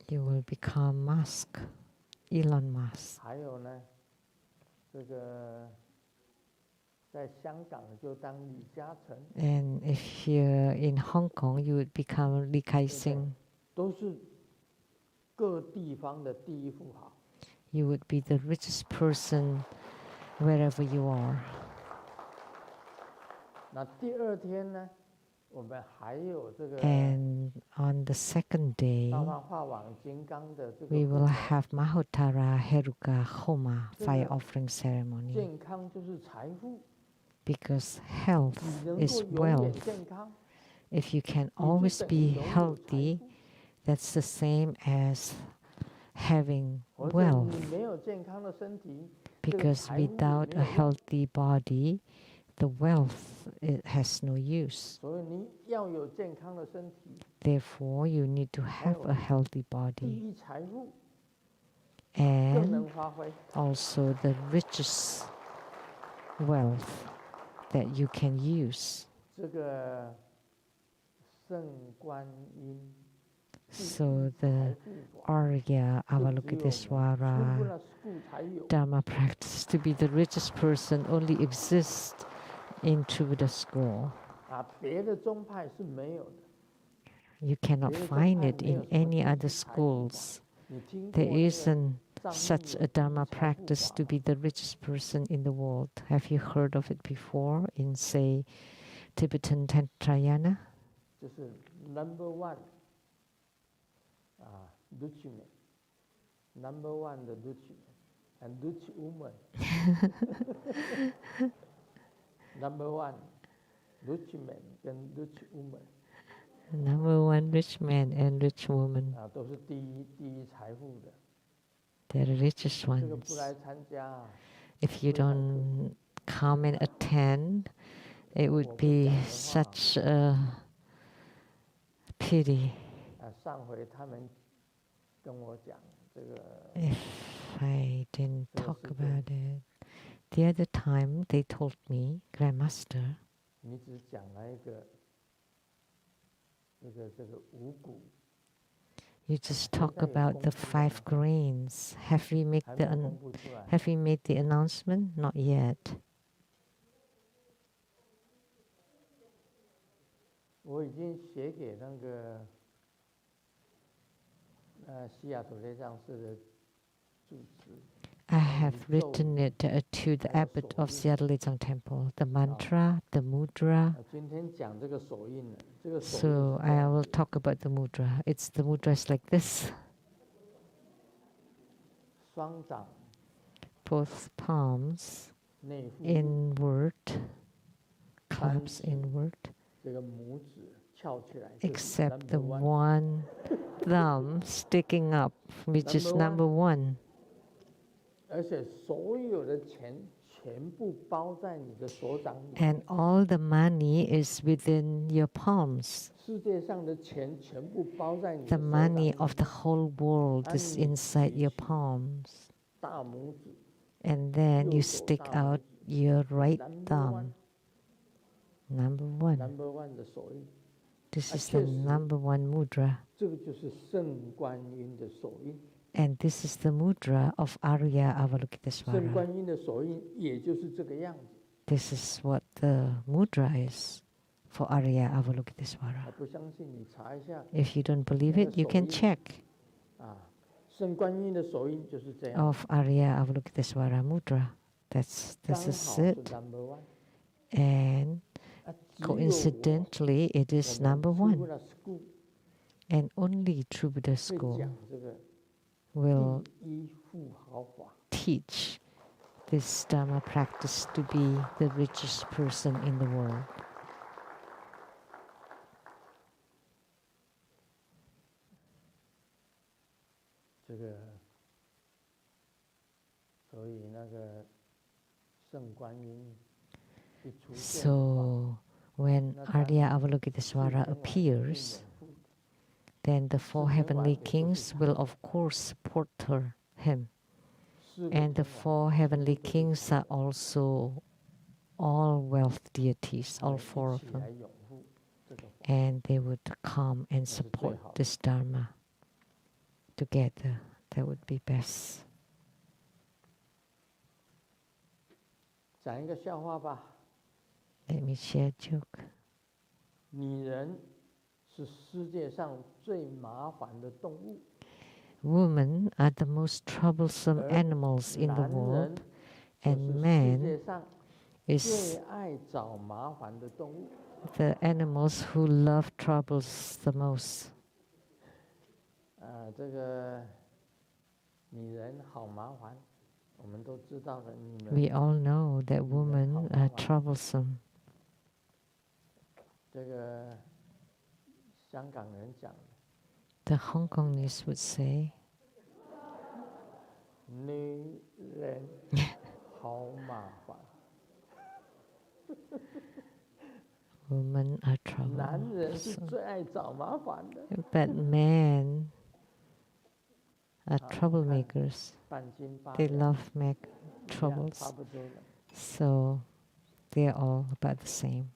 You will become Musk, Elon Musk. And if you're in Hong Kong, you would become Li Kai-sheng. You would be the richest person wherever you are. And on the second day, we will have Mahotara Heruka Homa fire offering ceremony. Because health is wealth. If you can always be healthy, that's the same as having wealth. Because without a healthy body, the wealth, it has no use. Therefore, you need to have a healthy body. And also the richest wealth that you can use. So the Arya Avalokiteswara Dharma practice to be the richest person only exists in Buddha school. You cannot find it in any other schools. There isn't such a Dharma practice to be the richest person in the world. Have you heard of it before in, say, Tibetan Tantrayana? Number one, Duchi man. Number one, the Duchi man. And Duchi woman. Number one, Duchi man and Duchi woman. Number one, rich man and rich woman. They're the richest ones. If you don't come and attend, it would be such a pity if I didn't talk about it. The other time they told me, Grandmaster, you just talk about the 5 grains. Have we made the announcement? Not yet. 我已经写给那个西雅图雷藏寺的住持。I have written it to the abbot of Seattle Lechang Temple, the mantra, the mudra. 今天讲这个手印呢，这个手印 So I will talk about the mudra. The mudra is like this. 双掌 Both palms inward, collapse inward, 这个拇指翘起来 except the one thumb sticking up, which is number one. 而且所有的钱全部包在你的手掌里。And all the money is within your palms. 世界上的钱全部包在你的 The 手掌里。 money of the whole world is inside your palms. 大拇指。 And then you stick out your right thumb. Number one. Number one 的手印。 This is the number one mudra. 这个就是圣观音的手印。 And this is the mudra of Arya 圣 Avalokitesvara. 观音的手印也就是这个样子。 This is what the mudra is for Arya Avalokitesvara. 不相信你查一下。 If you don't believe it, you can check. 圣观音的手印就是这样。 Of Arya Avalokitesvara mudra. This is it. And coincidentally, it is number one. And only True Buddha School will teach this Dharma practice to be the richest person in the world. 这个，所以那个圣观音一出现的话， So when Arya Avalokitesvara appears, then the four heavenly kings will of course support him. And the four heavenly kings are also all wealth deities, all four of them. And they would come and support this Dharma together. That would be best. 讲一个笑话吧。 Let me share a joke. 女人是世界上最麻烦的动物。 Women are the most troublesome animals in the world, and man is the animals who love troubles the most. 这个女人好麻烦，我们都知道的。 We all know that women are troublesome. 这个香港人讲。 The Hong Kongese would say, 女人好麻烦。 Women are 男人是 troublesome. 最爱找麻烦的。 But men are troublemakers. They love make troubles. So they are all about the same.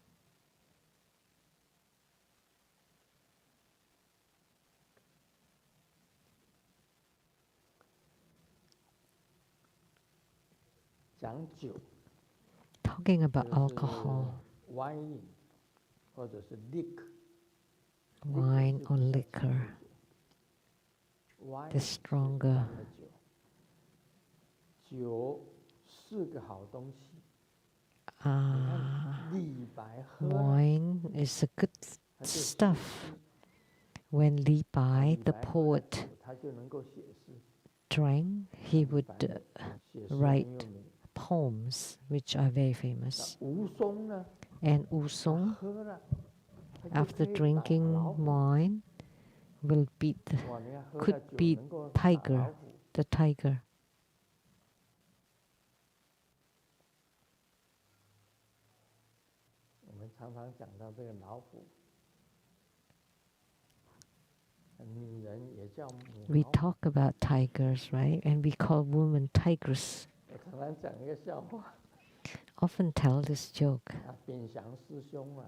讲酒 Talking about alcohol, ，wine 或者是 liquor， wine or liquor, wine the stronger. 酒是个好东西。 李白喝了 Wine is a good stuff. When Li Bai, the poet, 他就能够写诗。 drank, he would write poems which are very famous. 吴松呢， And Usong, 喝了 after drinking wine, will could beat tiger, the tiger. 我们常常讲到这个老虎，女人也叫母 We 老虎。 talk about tigers, right? And we call women tigress. 我常常讲一个笑话， Often tell this joke. 秉祥师兄啊，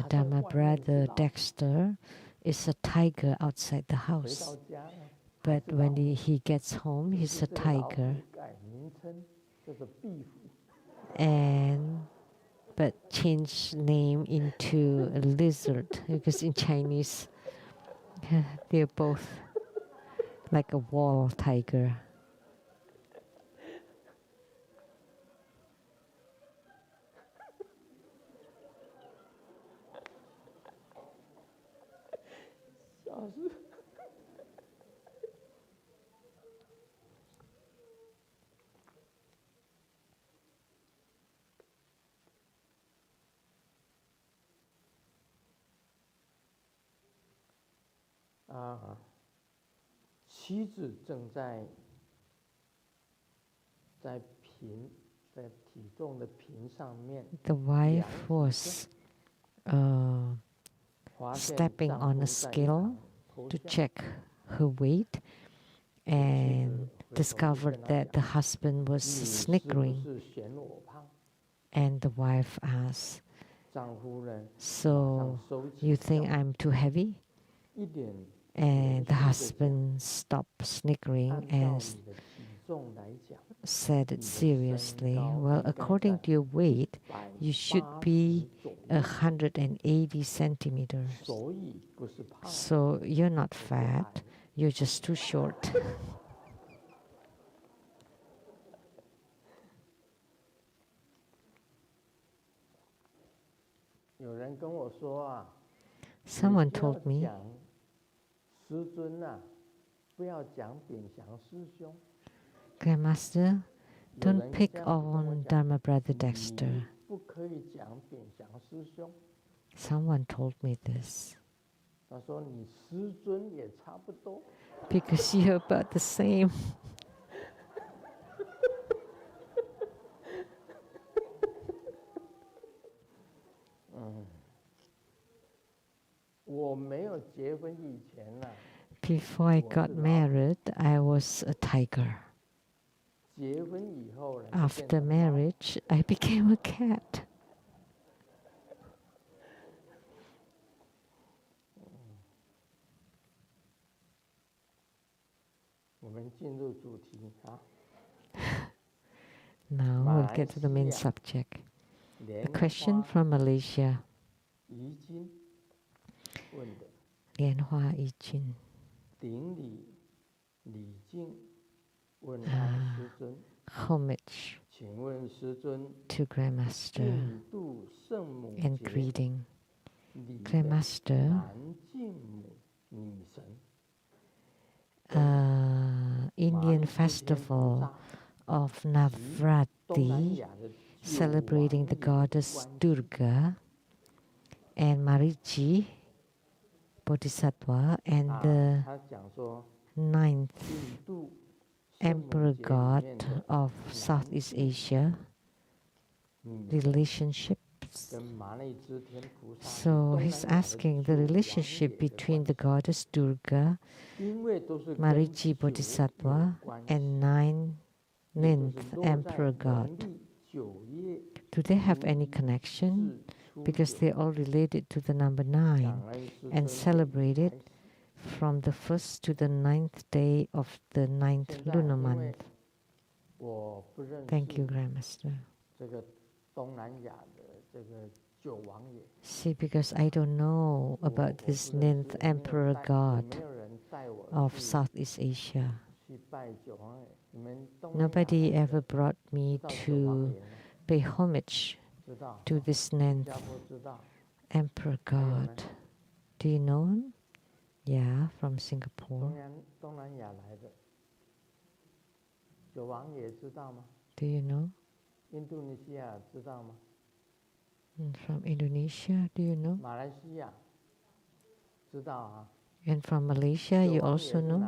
Dharma brother Dexter is a tiger outside the 回 house. 到家呢， But when he gets home, he's a 这个老虎 tiger. 改名称，叫做壁虎。 And but changed name into a lizard because in Chinese they're both like a wall tiger.妻子正在体重的瓶上面 The wife was stepping on a scale to check her weight and discovered that the husband was snickering. And the wife asked, "So you think I'm too heavy?" And the husband stopped snickering and said it seriously. "Well, according to your weight, you should be 180 centimeters. So you're not fat, you're just too short." Someone told me, "Grandmaster, don't pick on Dharma Brother Dexter." Someone told me this. Because you're about the same. Before I got married, I was a tiger. After marriage, I became a cat. Now we'll get to the main subject. A question from Malaysia. Lian Hua Yi Jin. Homage to Grandmaster and greeting. Grandmaster, Indian festival of Navratri, celebrating the goddess Durga and Marici Bodhisattva and the 9th emperor god of Southeast Asia, relationships. So he's asking the relationship between the goddess Durga, Marici Bodhisattva, and 9th emperor god. Do they have any connection? Because they're all related to the number 9 and celebrated from the 1st to the 9th day of the 9th lunar month. Thank you, Grandmaster. See, because I don't know about this 9th emperor god of Southeast Asia. Nobody ever brought me to pay homage to this 9th emperor god. Do you know him? Yeah, from Singapore. Do you know? From Indonesia, do you know? And from Malaysia, you also know?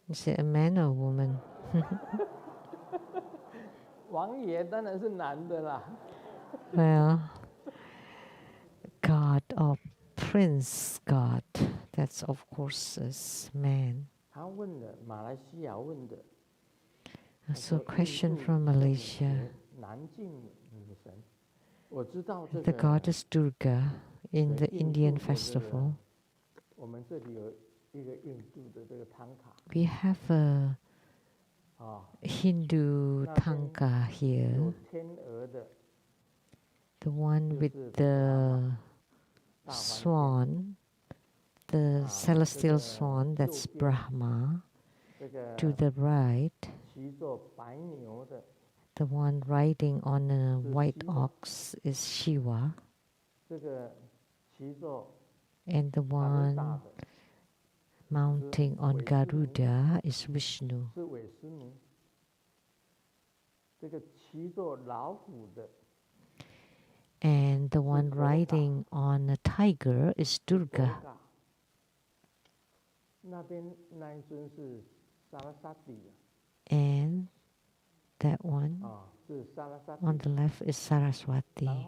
Is it a man or a woman? Well, God or Prince God, that's of course is man. So question from Malaysia. The goddess Durga in the Indian festival. We have a Hindu tanka here. The one with the swan, the celestial swan, that's Brahma. To the right, the one riding on a white ox is Shiva. And the one mounting on Garuda is Vishnu. And the one riding on a tiger is Durga. And that one on the left is Saraswati.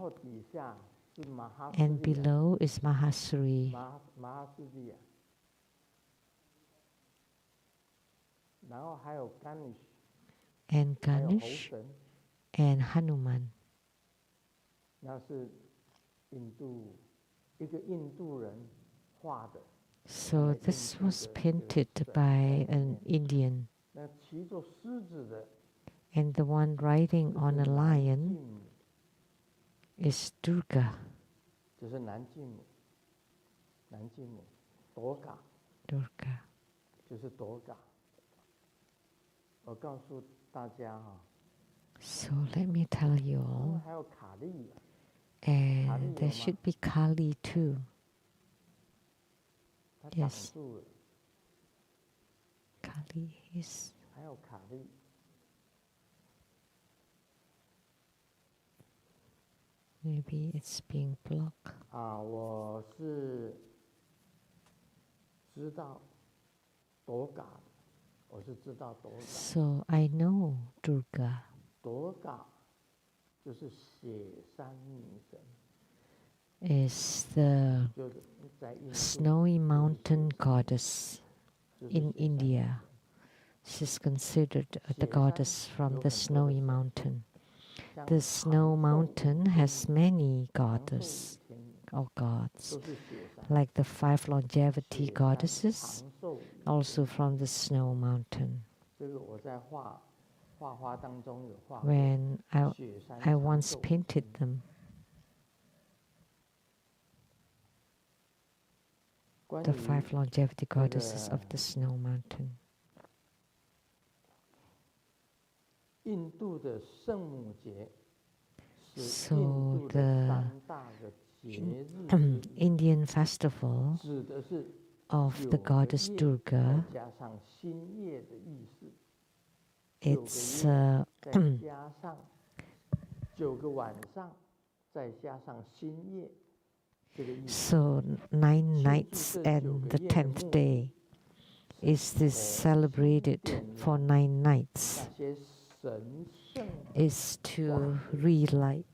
And below is Mahasri. And Ganesh and Hanuman. So this was painted by an Indian. And the one riding on a lion is Durga. Durga. So let me tell you all. And there should be Kali too. Yes. Kali is. Maybe it's being blocked. So I know Durga. Is the snowy mountain goddess in India. She's considered the goddess from the snowy mountain. The snow mountain has many goddesses or gods, like the 5 longevity goddesses, also from the snow mountain. When I once painted them, the 5 longevity goddesses of the snow mountain. So the Indian festival of the goddess Durga, it's so 9 nights and the 10th day is this celebrated for 9 nights, is to relight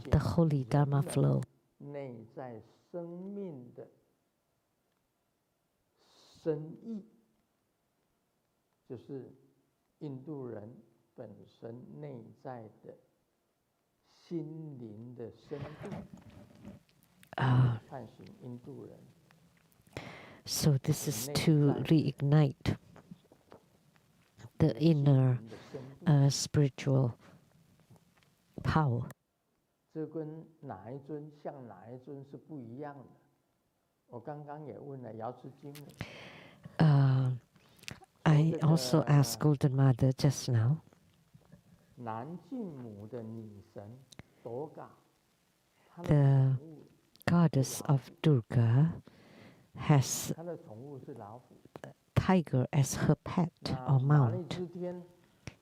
the holy Dharma flow. So this is to reignite the inner spiritual power. I also asked Golden Mother just now. The goddess of Durga has tiger as her pet or mount,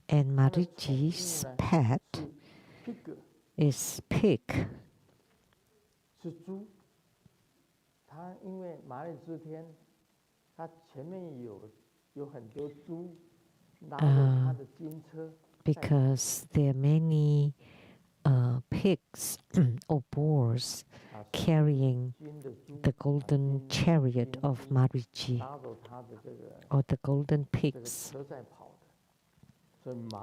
and Marichi's pet is pig. Because there are many pigs or boars carrying the golden chariot of Marichi, or the golden pigs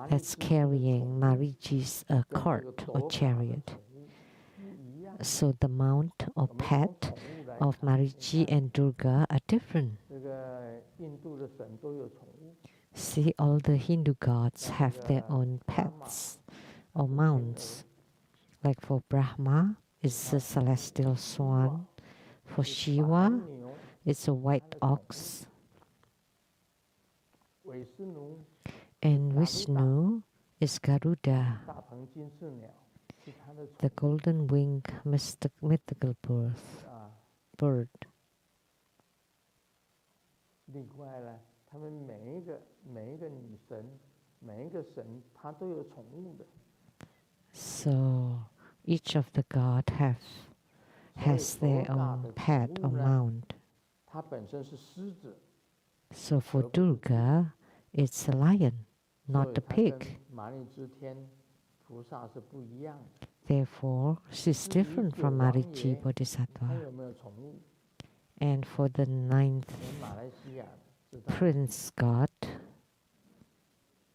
that's carrying Marichi's cart or chariot. So the mount or pet of Marichi and Durga are different. See, all the Hindu gods have their own paths or mounts. Like for Brahma, it's a celestial swan. For Shiva, it's a white ox. And Vishnu is Garuda, the golden winged mythical bird. 另外呢，他们每一个女神，每一个神，它都有宠物的。So each of the god has their own pet or mount. 它本身是狮子。So for Durga, it's a lion, not a pig. 麻利支天菩萨是不一样的。Therefore, she's different from Marici Bodhisattva. 它有没有宠物？ And for the 9th prince god,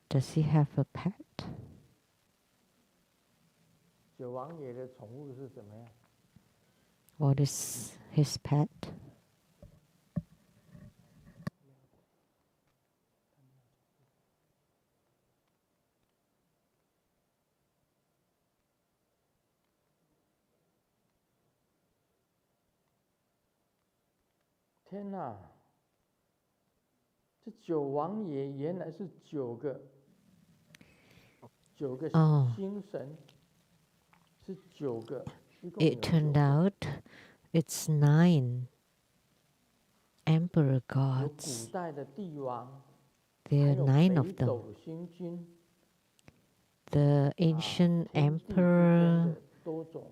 does he have a pet? 九王爷的宠物是什么呀？ What is his pet? 天哪！这九王爷原来是九个星神，是九个。It turned out it's 9 emperor gods. 古代的帝王， There are 9 of them. 斗星君。The ancient emperor. 多种。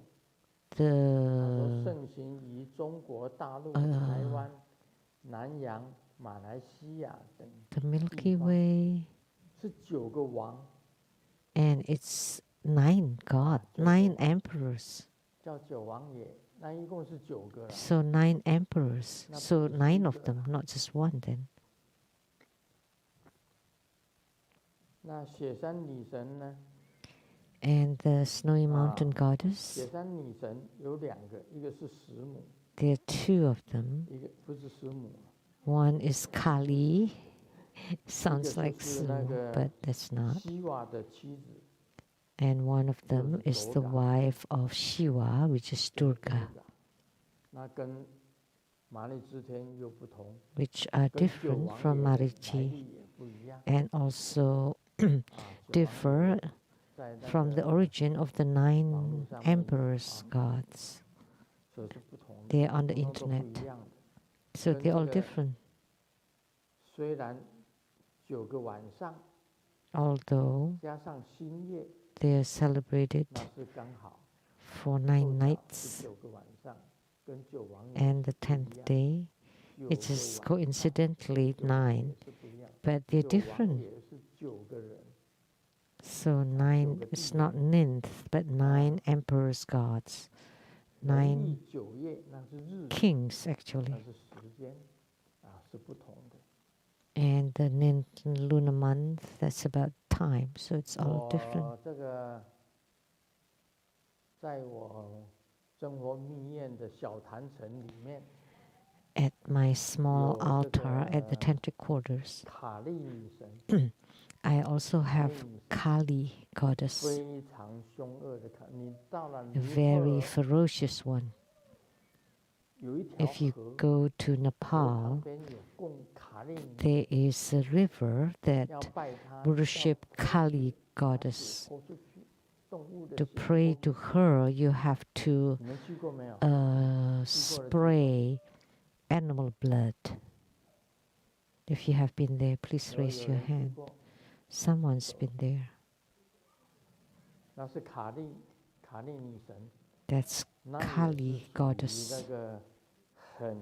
The 盛行于中国大陆、台湾、南洋、马来西亚等。The Milky Way. 是9个王。And it's 9 god, 9 emperors. 叫九王爷，那一共是9个。So 9 emperors. So 9 of them, not just one then. 那雪山女神呢？ And the snowy mountain goddess. 雪山女神有2个，一个是石母。 There are 2 of them. 一个不是石母。 One is Kali. Sounds like Su, but that's not. 西瓦的妻子。 And one of them is the wife of Shiva, which is Durga. 那跟麻利支天又不同。 Which are different from Marici. And also differ from the origin of the 9 emperors gods. They are on the internet. So they're all different. 虽然9个晚上， Although 加上新夜， they are celebrated 那是刚好 for 9 nights. 9个晚上，跟九王爷 And the 10th day, it is coincidentally 9, but they're different. 是9个人。 So 9 is not ninth, but 9 emperors gods. 9 kings actually. 那是时间是不同的。 And the ninth lunar month, that's about time, so it's all different. 这个在我生活密院的小坛城里面。 At my small altar at the tantric quarters, 卡利女神。 I also have Kali goddess, 非常凶恶的卡，你到了 a very ferocious one. If you go to Nepal, there is a river that worship Kali goddess. To pray to her, you have to spray animal blood. If you have been there, please raise your hand. Someone's been there. 那是卡利女神。 That's Kali goddess. 那个很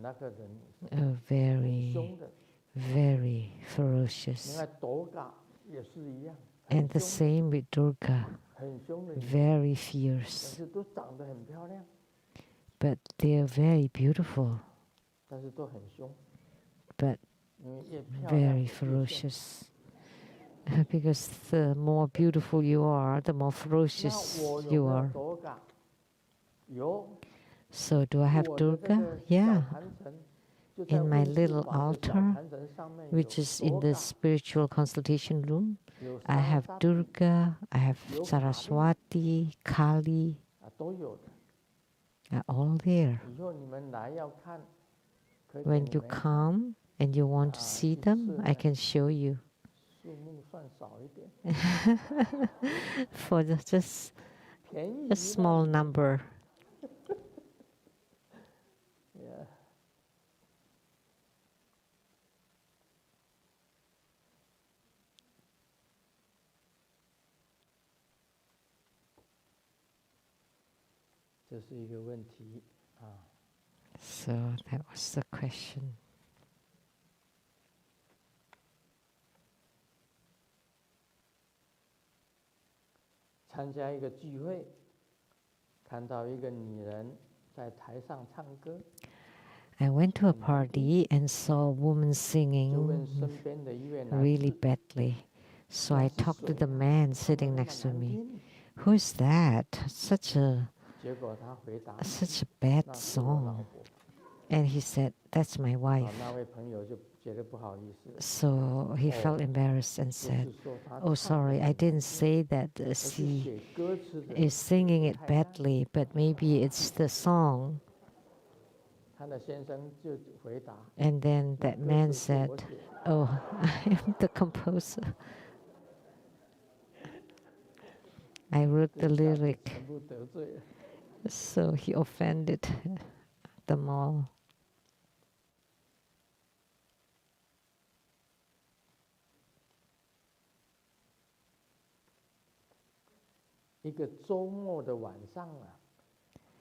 那个人。Very, very ferocious. 另外斗嘎也是一样。And the same with Durga. 很凶的。Very fierce. 但是都长得很漂亮。 But they are very beautiful. 但是都很凶。 But very ferocious. Because the more beautiful you are, the more ferocious you are. So do I have Durga? Yeah. in my little altar, which is in the spiritual consultation room, I have Durga, I have Saraswati, Kali, are all there. When you come and you want to see them, I can show you. For just a small number. Yeah. 这是一个问题啊。So that was the question. 参加一个聚会，看到一个女人在台上唱歌。I went to a party and saw a woman singing really badly. So I talked to the man sitting next to me. Who is that? Such a bad song. And he said, that's my wife. So he felt embarrassed and said, oh, sorry, I didn't say that she is singing it badly, but maybe it's the song. And then that man said, oh, I am the composer. I wrote the lyric. So he offended them all. 一个周末的晚上啊，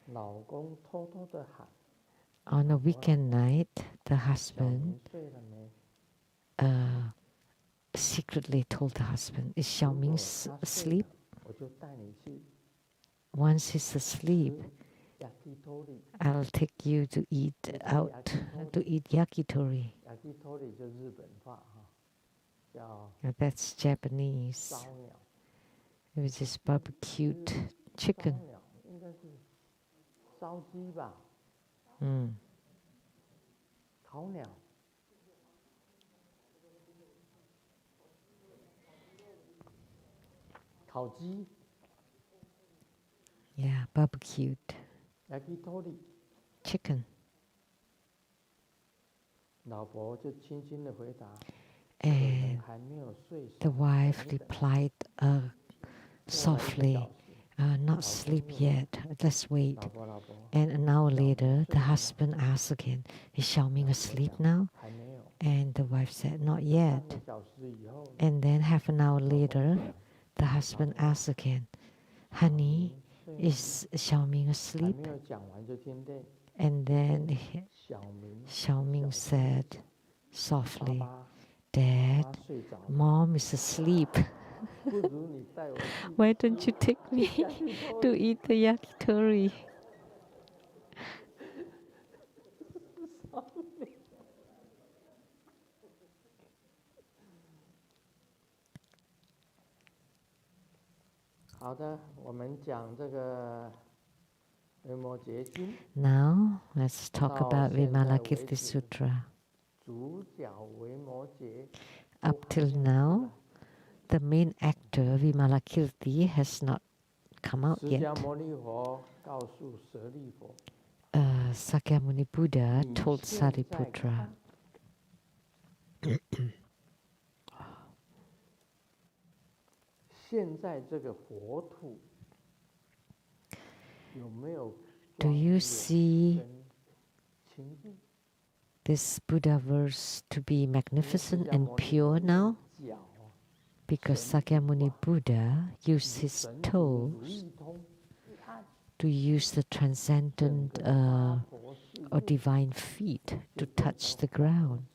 老公偷偷的喊。On a weekend night, the husband secretly told the husband, is Xiaoming asleep? Once he's asleep, I'll take you to eat out, to eat yakitori. That's Japanese, which is barbecued chicken. 烧鸡吧。烤鸟。烤鸡。Yeah, barbecued. Yakitori. Chicken. 老婆就轻轻的回答。 And the wife replied softly, not sleep yet, let's wait. And an hour later, the husband asked again, is Xiaoming asleep now? And the wife said, not yet. And then half an hour later, the husband asked again, honey, is Xiaoming asleep? And then Xiaoming said softly, Dad, Mom is asleep. Why don't you take me to eat the yakitori? Now let's talk about Vimalakirti Sutra. Up till now, the main actor Vimalakirti has not come out yet. Sakyamuni Buddha told Sariputra, do you see this Buddha verse to be magnificent and pure now? Because Sakyamuni Buddha used his toes to use the transcendent or divine feet to touch the ground.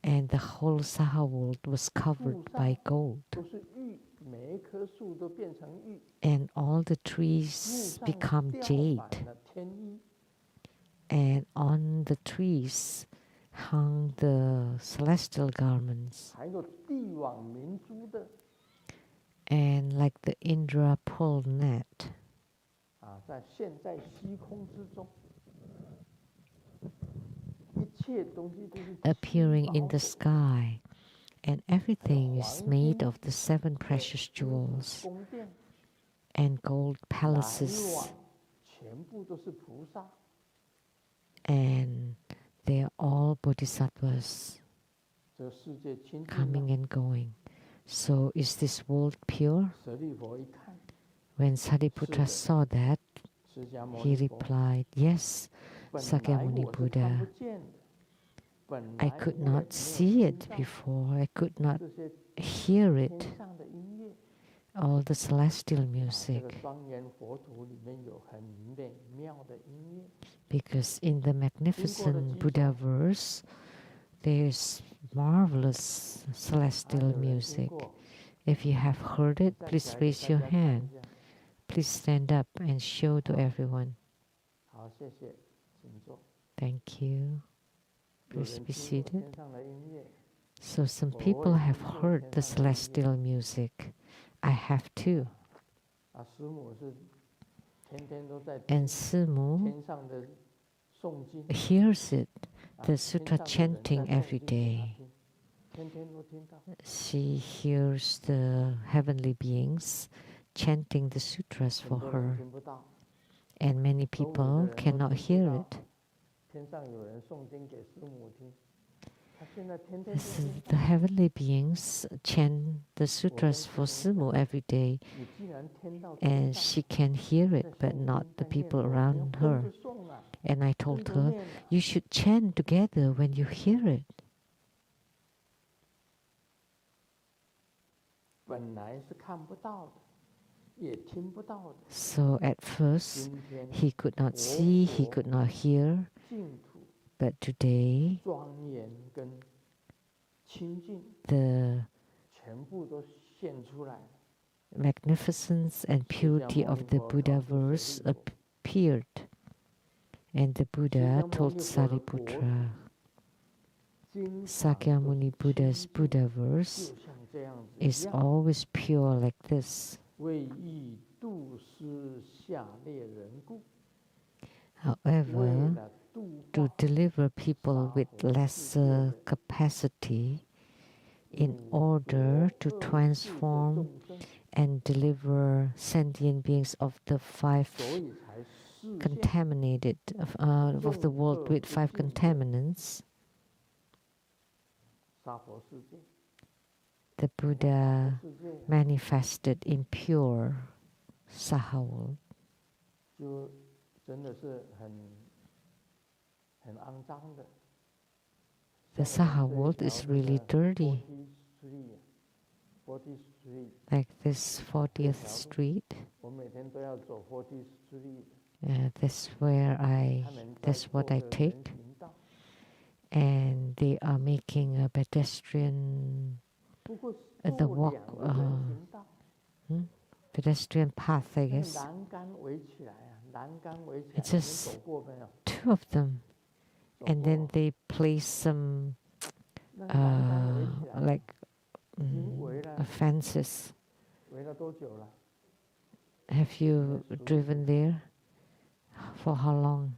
And the whole Saha world was covered by gold. And all the trees become jade. And on the trees hung the celestial garments. And like the Indra pearl net. appearing in the sky, and everything is made of the 7 precious jewels and gold palaces, and they are all bodhisattvas coming and going. So is this world pure? When Sariputra saw that, he replied, yes, Sakyamuni Buddha. I could not see it before. I could not hear it. All the celestial music. Because in the magnificent Buddha verse, there is marvelous celestial music. If you have heard it, please raise your hand. Please stand up and show to everyone. Thank you. Please be seated. So some people have heard the celestial music. I have too. And Simu hears it, the sutra chanting every day. She hears the heavenly beings chanting the sutras for her. And many people cannot hear it. So the heavenly beings chant the sutras for Simu every day, and she can hear it, but not the people around her. And I told her, you should chant together when you hear it. So at first, he could not see, he could not hear, but today, the magnificence and purity of the Buddha verse appeared. And the Buddha told Sariputra, Sakyamuni Buddha's Buddha verse is always pure like this. However, to deliver people with lesser capacity in order to transform and deliver sentient beings of the 5 contaminated, of the world with 5 contaminants, the Buddha manifested in pure Saha world. The Saha world is really dirty. Like this 40th Street. That's what I take. And they are making a pedestrian, pedestrian path, I guess. It's just 2 of them. And then they place some fences. Have you driven there? For how long?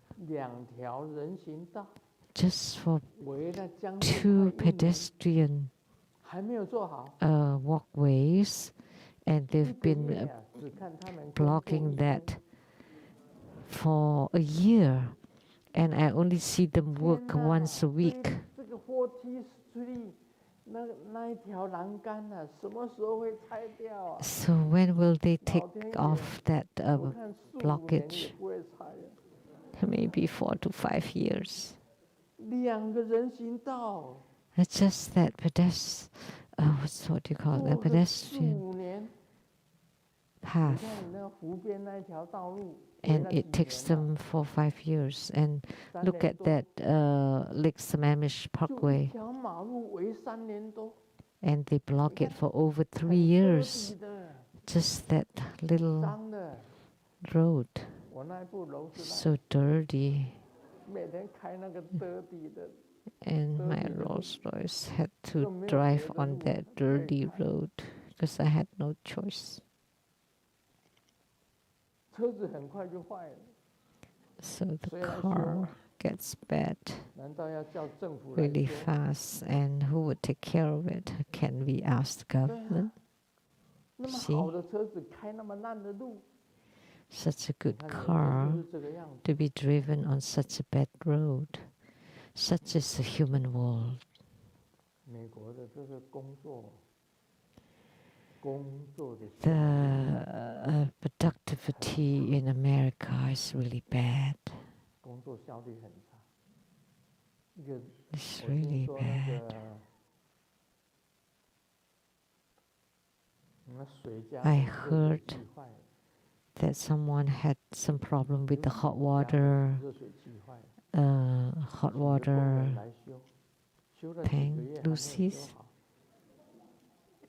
Just for 2 pedestrian walkways, and they've been blocking that for a year, and I only see them work once a week. So when will they take off that blockage? Maybe 4 to 5 years. It's just that what do you call it? A pedestrian path. And it takes them 4 or 5 years. And look at that Lake Sammamish Parkway. And they block it for over 3 years. Just that little road. So dirty. And my Rolls Royce had to drive on that dirty road because I had no choice. So the car gets bad 难道要叫政府来 really 修？ fast, and who would take care of it? Can we ask the 对啊， government? 那么 See? 好的车子开那么烂的路， Such a 你 good 看人 car 就是这个样子。 to be driven on such a bad road. Such is the human world. 美国的这个工作的效 The productivity in America is really bad. 工作效率很差。一个 It's 我听 really 说那 bad. 个那水加 I 热水 heard 器坏了， that someone had some problem with the hot 加 water, 热水器坏了， hot 请个工人 water 来修，修了几个 tank 月还没有修 looses, 好。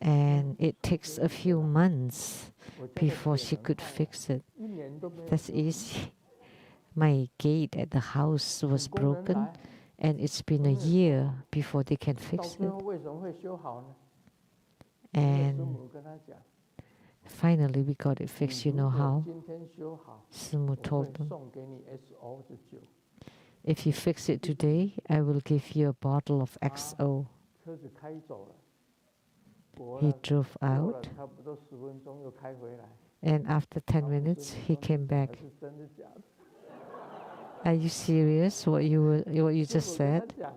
and it takes a few months 我家的 before 铁 she 门 could 坏了， fix it. 一年都没有 That's 修好。 easy. My gate at the house 请 was 工人 broken, 来， and it's been 工 a 人修 year 好， before they can 到 fix 最 it. 后为什么会修好呢？因为师 And 母跟他讲， finally, we got it 你 fixed. You 如 know 果 how? 今天修好， Sumu 我 told 会 them, 送给你 SO 的酒。 if you fix it today, I will give you a bottle of XO. 车子开走了，过 He 了 drove 过 out, 了差不多10分钟又开回来。 and after 10 老师 minutes, 你 he 说 came 你 back. 还是真的假的？ Are you serious? What you 师 just 母跟他 said? 讲，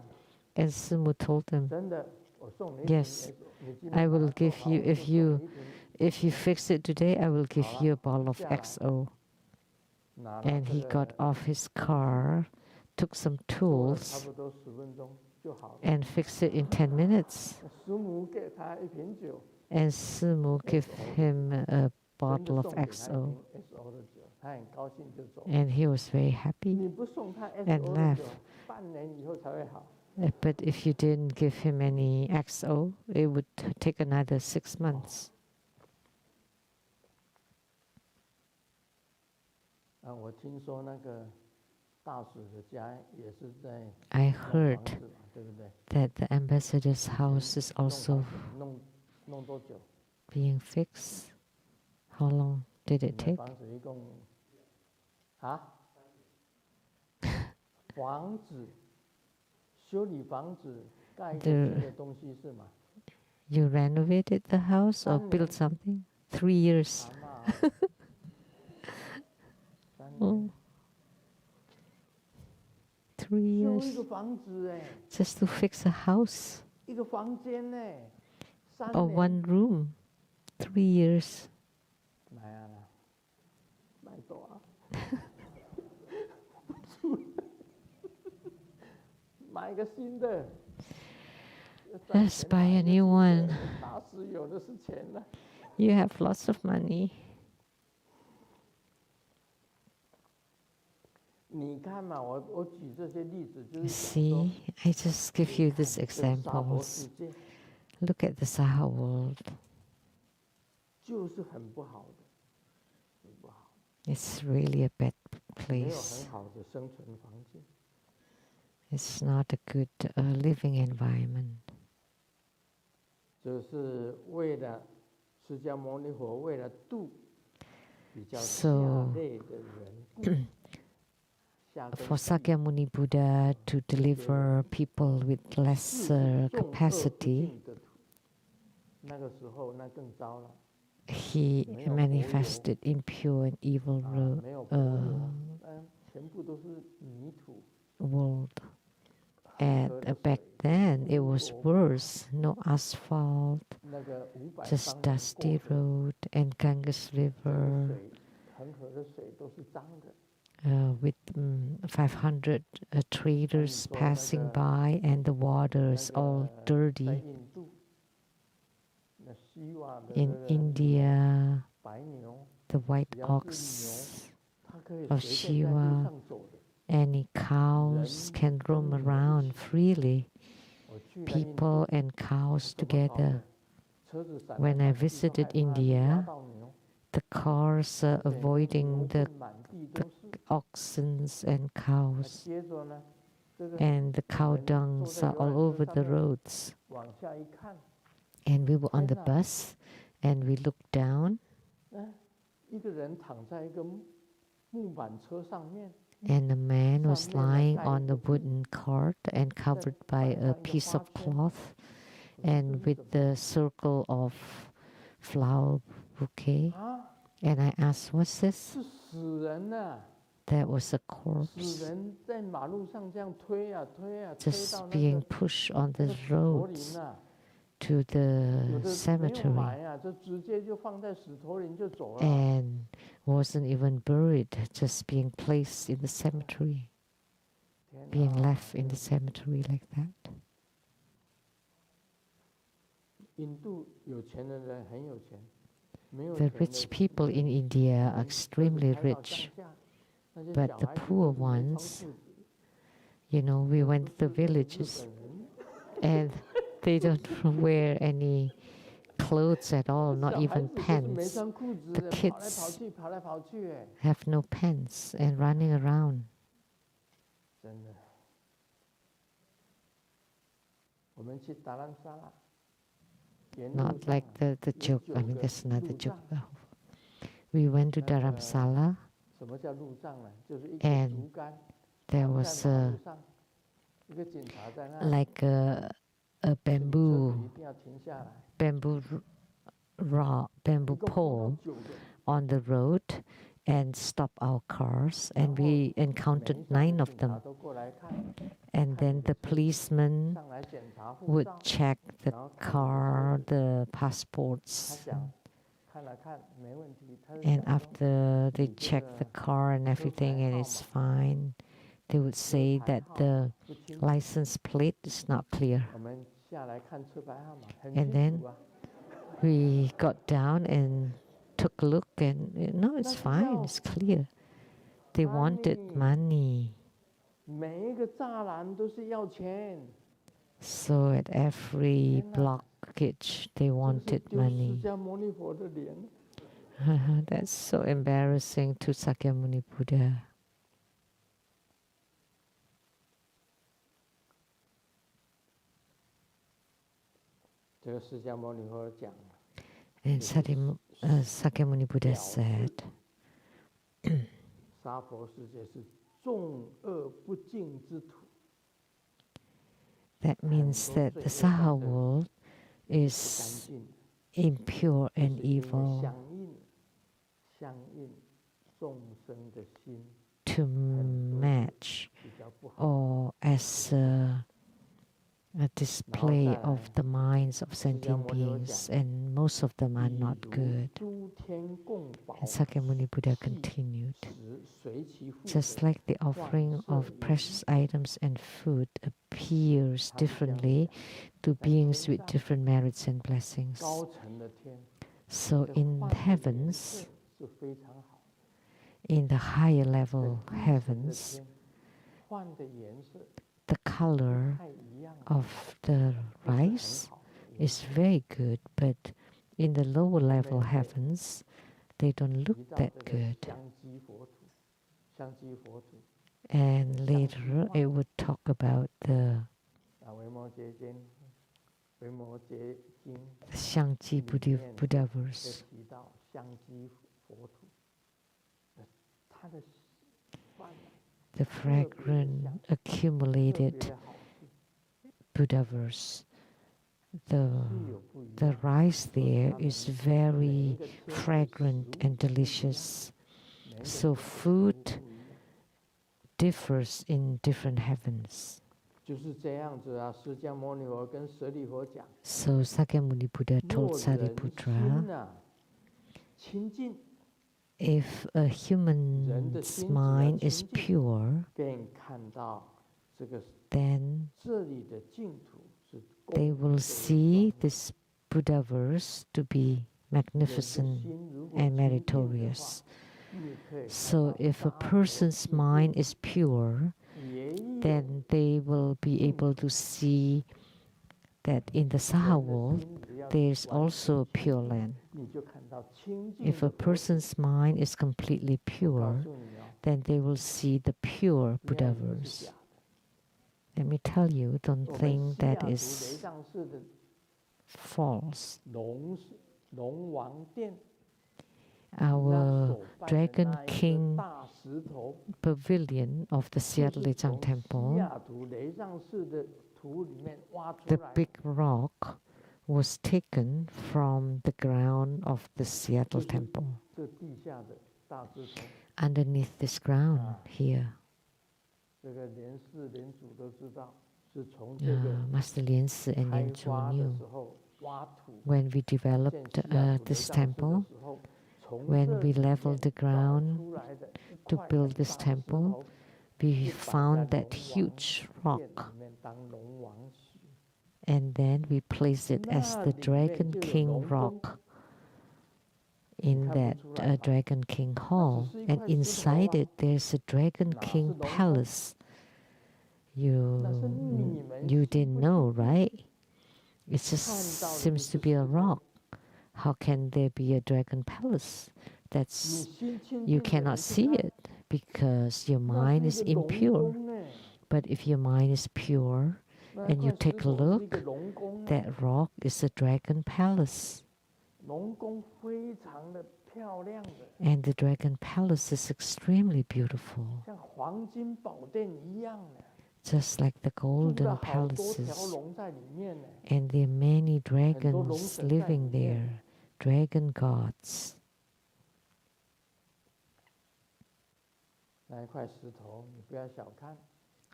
And Sumu told him, 真的，我送你一瓶 yes, SO，你今 I 天把 will 它做 give 好， you 我就 if 送 you 你一瓶。 if you fix it today, I will give 好 you 了， a bottle of 下来 XO. 拿了 And 这 he got 个 off his car, took some 做了差 tools, 不多10分钟就好了。 and fixed it in 10 minutes. 师母给他一瓶酒， And Sumu gave him a 真的 bottle of 送给他一 XO. 瓶 SO 的酒，他很高兴就走了。 And he was very happy 你不送他 and SO 的 left. 酒，半年以后才会好。 But if you didn't give him any XO, it would take another 6 months. 啊，我听说那个大使的家也是在 I 弄 heard 房子嘛，对不对？ that the ambassador's house is 弄 also 房子弄多久？ being fixed. How long did 你 it 的 take? 房子一共啊？房子修理房子盖一个新的东西是吗？ You renovated the house or 3 built 年。 something? 3 years. 阿嬷3 Oh, 年 3修一 years 个房子哎， just to fix a house 一个房间呢，3 or 年。 one room. 3 years. 买啊啦，买多啊，买个新的。 Let's buy a new one. 大师有的是钱呢。 You have lots of money. 你看嘛，我举这些例子就是讲说 See, I just give you these 这个娑婆 examples. 世界 Look at the Saha world. 就是很不好的，很不好， It's really a bad 没有 place. 很好的生存环境。 It's not a good living environment. 这是为了释迦牟尼佛为了度比较下 So, 类的人故，下根 For 善 Sakyamuni Buddha to deliver people with 世 lesser 众恶不 capacity, 净的土，那个时候那更糟了。 he 没有佛 manifested impure and evil 没有柏油，全部都是泥土。 world. 恒 And 河的 back 水 then, it 污 was 浊 worse. No asphalt, 那个500 just 方人过 dusty 河 road and Ganges 整个 River 水，恒河的水都是脏的。 with 500 traders passing by, and the water is all 在 dirty. 印度，那西瓦的 In 那个 India, 白牛， the white 只要是 ox 牛，它可以 of 随便在路 Shiva, 上走的。 any cows can roam around freely, 我去了印 people 度， and cows 怎么搞 together. 的？车子闪来 When I 闪去都 visited 害怕抓 India, 到牛， the cars 而且牛 avoiding the 粪满地都是。 oxens and 那 cows, 接着呢，这个 and the cow 我们坐 dungs 在 are 游 all 览 over 车 the 上面 roads. 往下一看， And we were on the 天哪！ bus, and we looked down, 一个人躺在一个木板车上面， And the man was lying on the wooden cart and covered by a piece of cloth and with the circle of flower bouquet. And I asked, what's this? That was a corpse just being pushed on the roads to the cemetery and wasn't even buried, just being placed in the cemetery, being left in the cemetery like that. The rich people in India are extremely rich, but the poor ones, you know, we went to the villages and they don't wear any clothes at all, not even pants. The kids have no pants and running around. Not like the joke, I mean, that's another joke. We went to Dharamsala and there was like a bamboo pole on the road and stop our cars, and we encountered 9 of them. And then the policeman would check the car, the passports. And after they check the car and everything and it's fine, they would say that the license plate is not clear. And then we got down and took a look and no, it's fine, it's clear. They wanted money. So at every blockage, they wanted money. That's so embarrassing to Sakyamuni Buddha. And Sakyamuni Buddha said, that means that the Saha world is impure and evil to match or as a display of the minds of sentient beings, and most of them are not good. And Sakyamuni Buddha continued, just like the offering of precious items and food appears differently to beings with different merits and blessings, so in heavens, in the higher level heavens, the color of the rice is very good, but in the lower level heavens, they don't look that good. And later it would talk about the Shangji Buddha verse. The fragrant accumulated Buddha verse. The rice there is very fragrant and delicious. So food differs in different heavens. So Sakyamuni Buddha told Sariputra, if a human's mind is pure, then they will see this Buddha verse to be magnificent and meritorious. So if a person's mind is pure, then they will be able to see that in the Saha world, there is also pure land. If a person's mind is completely pure, then they will see the pure Buddha verse. Let me tell you, don't think that is false. our Dragon King pavilion of the Seattle Lechang Temple, the big rock was taken from the ground of the Seattle Temple. Underneath this ground here. Master Lian Si and Lian Zhu knew when we developed this temple, when we leveled the ground to build this temple, we found that huge rock, and then we placed it as the Dragon King rock in that Dragon King hall, and inside it there's a Dragon King palace. You didn't know, right? It just seems to be a rock. How can there be a dragon palace? You cannot see it because your mind is impure. But if your mind is pure and you take a look, that rock is a dragon palace. And the dragon palace is extremely beautiful, just like the golden palaces. And there are many dragons living there, dragon gods.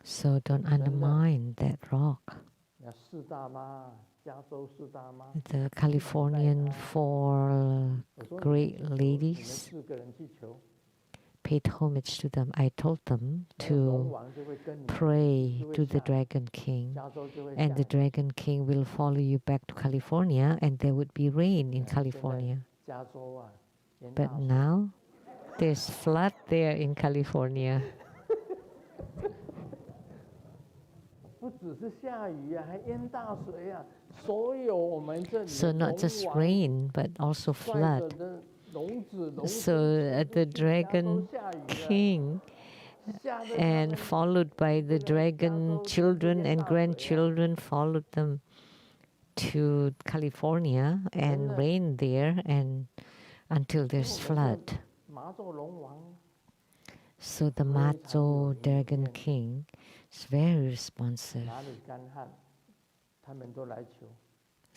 So don't undermine that rock. The Californian four great ladies paid homage to them. I told them to pray to the Dragon King, and the Dragon King will follow you back to California, and there would be rain in California. But now there's flood there in California. So not just rain, but also flood. So the Dragon King, and followed by the dragon children and grandchildren, followed them to California and reigned there and until there's flood. So the Mazo Dragon King is very responsive.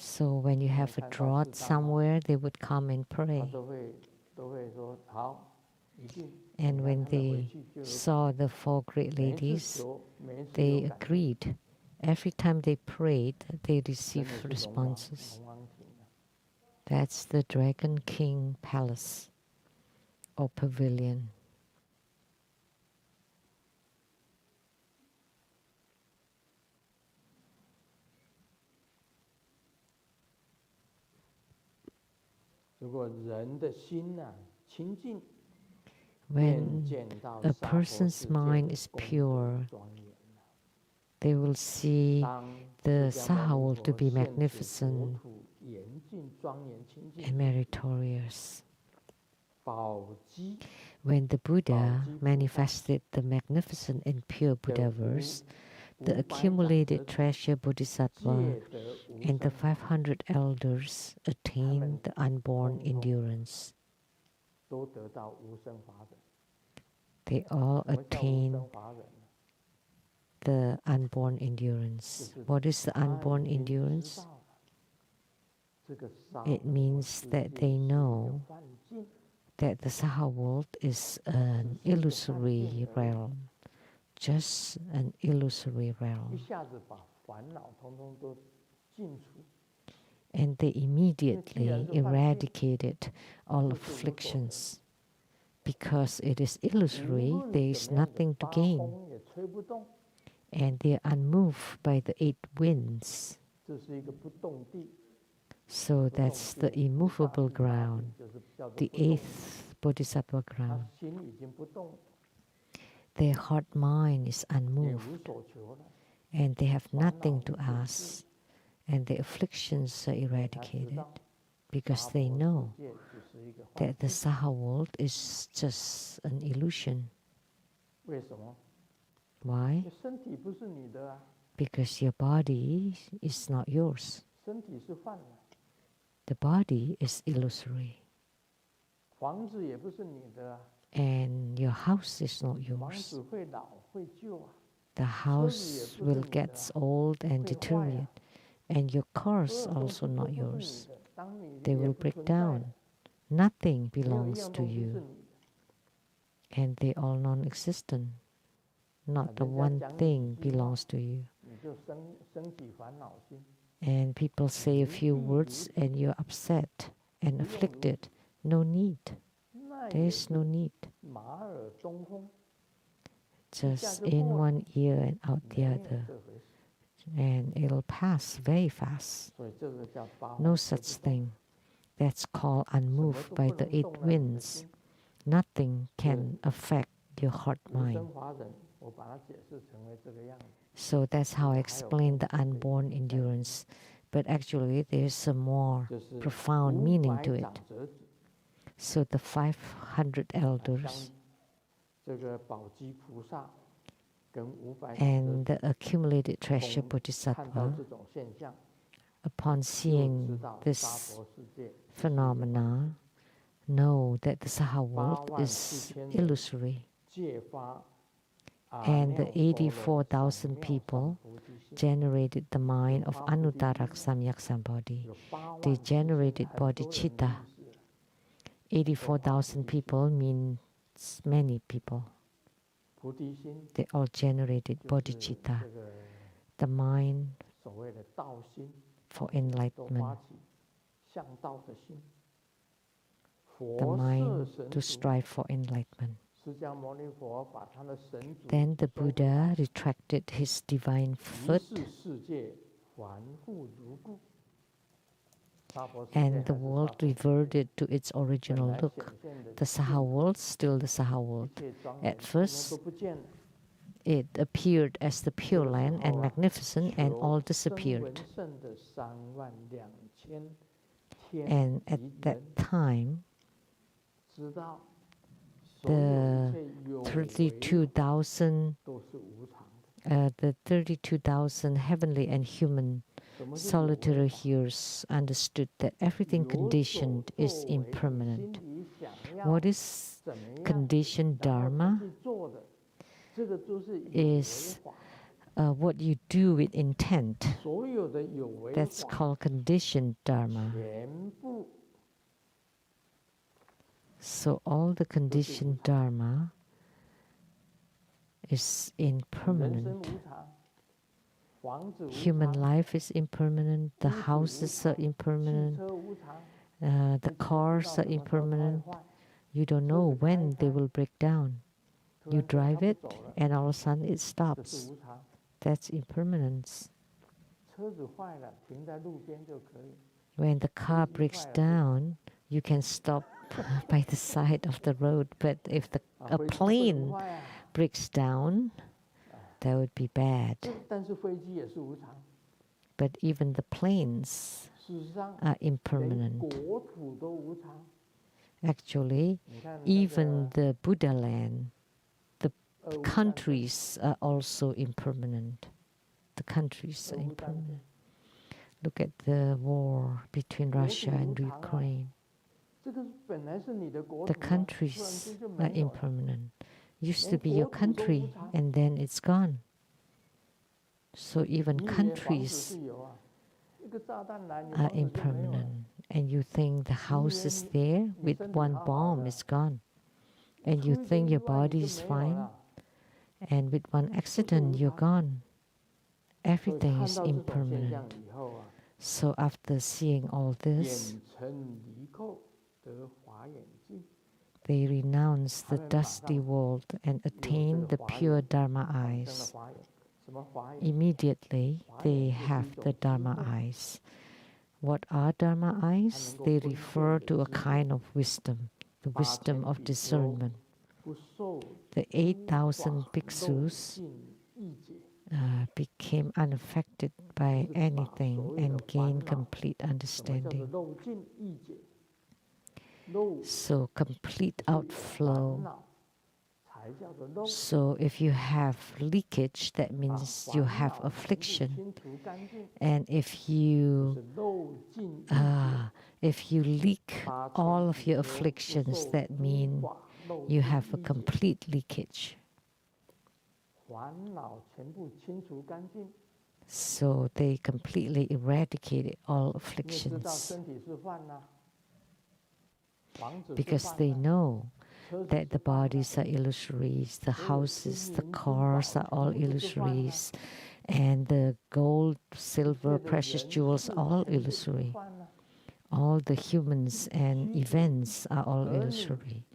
So when you have a drought somewhere, they would come and pray. And when they saw the four great ladies, they agreed. Every time they prayed, they received responses. That's the Dragon King Palace or Pavilion. When a person's mind is pure, they will see the Sahaval to be magnificent and meritorious. When the Buddha manifested the magnificent and pure Buddhaverse, the accumulated treasure Bodhisattva and the 500 elders attained the unborn endurance. They all attain the unborn endurance. What is the unborn endurance? It means that they know that the Saha world is an illusory realm, just an illusory realm. And they immediately eradicated all afflictions. Because it is illusory, there is nothing to gain. And they are unmoved by the 8 winds. So that's the immovable ground, the 8th Bodhisattva ground. Their heart mind is unmoved, and they have nothing to ask, and the afflictions are eradicated, because they know that the Saha world is just an illusion. Why? Because your body is not yours. The body is illusory. And your house is not yours. The house will get old and deteriorate, and your cars also not yours. They will break down. Nothing belongs to you, and they all non-existent. Not the one thing belongs to you. And people say a few words and you're upset and afflicted. No need. There is no need. Just in one ear and out the other. And it'll pass very fast. No such thing. That's called unmoved by the 8 winds. Nothing can affect your heart mind. So that's how I explain the unborn endurance. But actually there's a more profound meaning to it. So the 500 elders and the accumulated treasure bodhisattva, upon seeing this phenomena, know that the Saha world is illusory. And the 84,000 people generated the mind of Anuttarak Samyak Sambodhi. They generated bodhicitta. 84,000 people means many people. They all generated bodhicitta, the mind for enlightenment, the mind to strive for enlightenment. Then the Buddha retracted his divine foot, and the world reverted to its original look. The Saha world, still the Saha world. At first, it appeared as the Pure Land and magnificent, and all disappeared. And at that time, the 32,000 heavenly and human solitary hearers understood that everything conditioned is impermanent. What is conditioned dharma? Is what you do with intent. That's called conditioned dharma. So all the conditioned dharma is impermanent. Human life is impermanent, the houses are impermanent, the cars are impermanent. You don't know when they will break down. You drive it and all of a sudden it stops. That's impermanence. When the car breaks down, you can stop by the side of the road, but if a plane breaks down, that would be bad. But even the planes are impermanent. Actually, even the Buddha land, the countries are also impermanent. The countries are impermanent. Look at the war between Russia and Ukraine. The countries are impermanent. Used to be your country and then it's gone. So even countries are impermanent. And you think the house is there with one bomb is gone. And you think your body is fine. And with one accident you're gone. Everything is impermanent. So after seeing all this, they renounce the dusty world and attain the pure Dharma eyes. Immediately, they have the Dharma eyes. What are Dharma eyes? They refer to a kind of wisdom, the wisdom of discernment. The 8,000 bhikkhus became unaffected by anything and gained complete understanding. So complete outflow. So if you have leakage, that means you have affliction. And if you If you leak all of your afflictions, that means you have a complete leakage. So they completely eradicated all afflictions. Because they know that the bodies are illusories, the houses, the cars are all illusories, and the gold, silver, precious jewels are all illusory. All the humans and events are all illusory.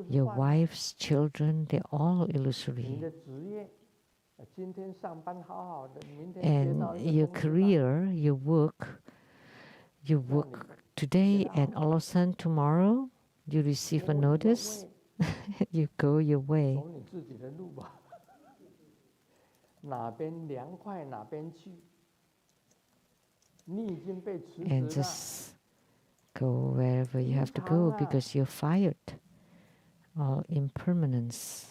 Your wives, children, they're all illusory. And your career, your work today, and all of a sudden tomorrow you receive a notice, you go your way. And just go wherever you have to go because you're fired. All impermanence.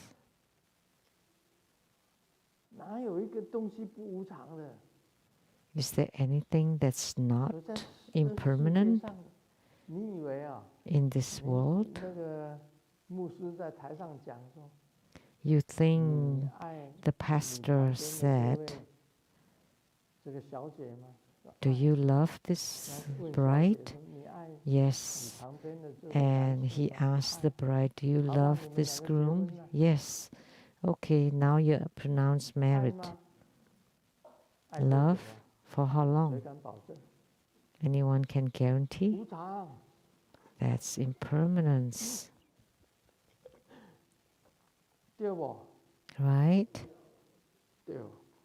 Is there anything that's not impermanent in this world? You think the pastor said, do you love this bride? Yes. And he asked the bride, do you love this groom? Yes. Okay, now you're pronounced married. Love for how long? Anyone can guarantee? That's impermanence. Right?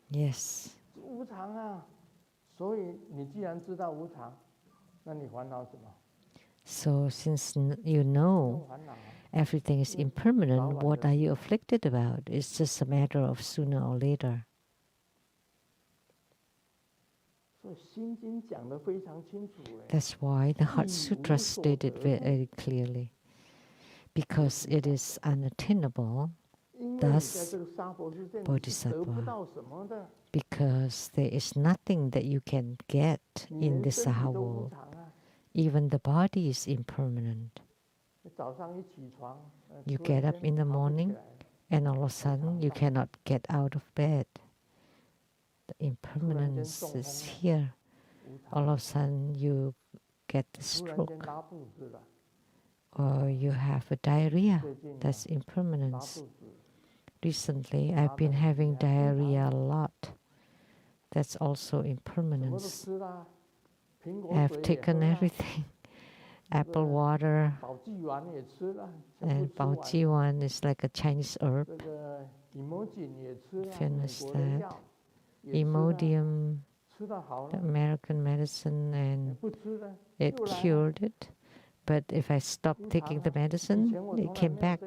Yes. So since you know everything is impermanent, what are you afflicted about? It's just a matter of sooner or later. That's why the Heart Sutra stated very clearly. Because it is unattainable, thus Bodhisattva. Because there is nothing that you can get in this Saha world. Even the body is impermanent. You get up in the morning and all of a sudden you cannot get out of bed. The impermanence is here. All of a sudden you get a stroke. Or you have a diarrhea. That's impermanence. Recently I've been having diarrhea a lot. That's also impermanence. I've taken everything. Apple water and Baojiwan is like a Chinese herb. Finished that. Imodium, the American medicine, and it cured it. But if I stopped taking the medicine, it came back.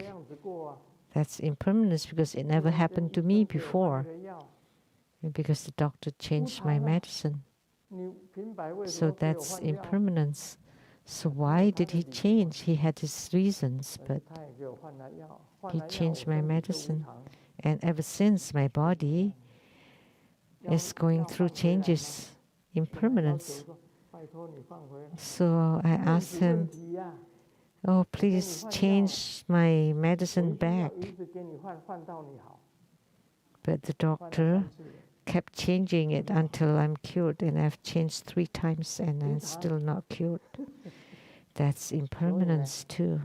That's impermanence because it never happened to me before. Because the doctor changed my medicine. So that's impermanence. So why did he change? He had his reasons, but he changed my medicine. And ever since, my body is going through changes, impermanence. So I asked him, oh, please change my medicine back. But the doctor kept changing it until I'm cured, and I've changed 3 times and I'm still not cured. That's impermanence too.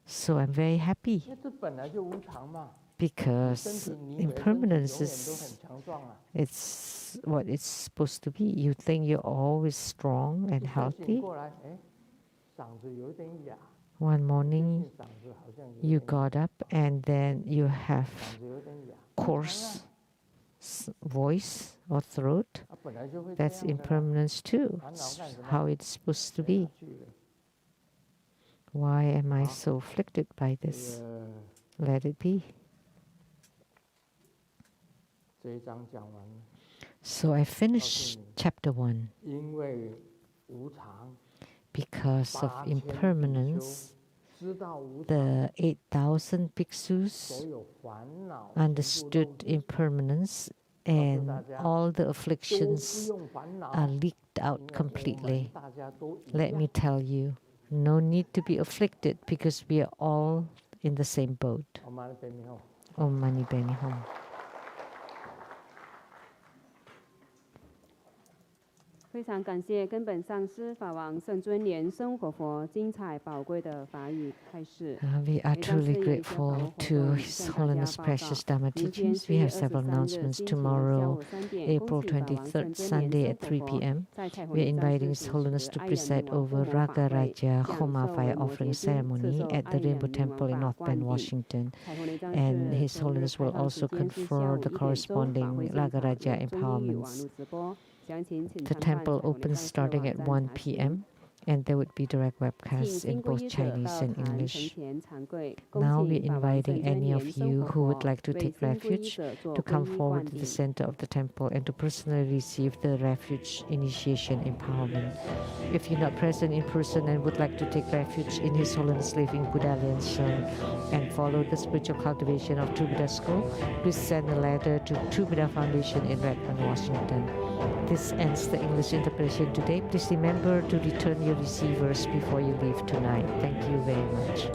So I'm very happy because impermanence is it's what it's supposed to be. You think you're always strong and healthy. One morning you got up and then you have coarse voice or throat. That's impermanence too. It's how it's supposed to be. Why am I so afflicted by this? Let it be. So I finished chapter 1. Because of impermanence, the 8,000 bhikshus understood impermanence and all the afflictions are leaked out completely. Let me tell you, no need to be afflicted because we are all in the same boat. Om Mani Padme Hum. 非常感谢根本上师法王圣尊莲生活佛精彩宝贵的法语开示。 We are truly grateful to His Holiness Precious Dharma teachings. We have several announcements. Tomorrow, April 23rd, Sunday at 3 p.m. We are inviting His Holiness to preside over Raga Raja Homa fire offering ceremony at the Rainbow Temple in North Bend, Washington. And His Holiness will also confer the corresponding Raga Raja empowerments. The temple opens starting at 1 p.m. and there would be direct webcasts in both Chinese and English. Now we're inviting any of you who would like to take refuge to come forward to the center of the temple and to personally receive the refuge initiation empowerment. If you're not present in person and would like to take refuge in His Holiness Living Buddha Liansheng and follow the spiritual cultivation of True Buddha School, please send a letter to True Buddha Foundation in Redmond, Washington. This ends the English interpretation today. Please remember to return your receivers before you leave tonight. Thank you very much.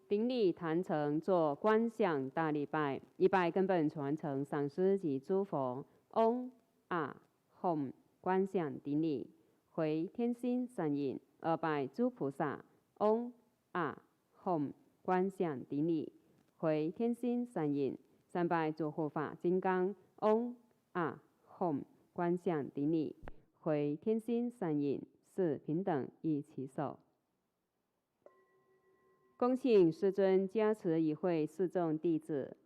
顶礼坛城做观想大礼拜，一拜根本传承上师及诸佛。嗡啊吽，观想顶礼，回天心善引，二拜诸菩萨。嗡啊吽，观想顶礼，回天心善引，三拜诸护法金刚。嗡啊吽，观想顶礼，回天心善引，四平等一起手。恭请师尊加持与会四众弟子。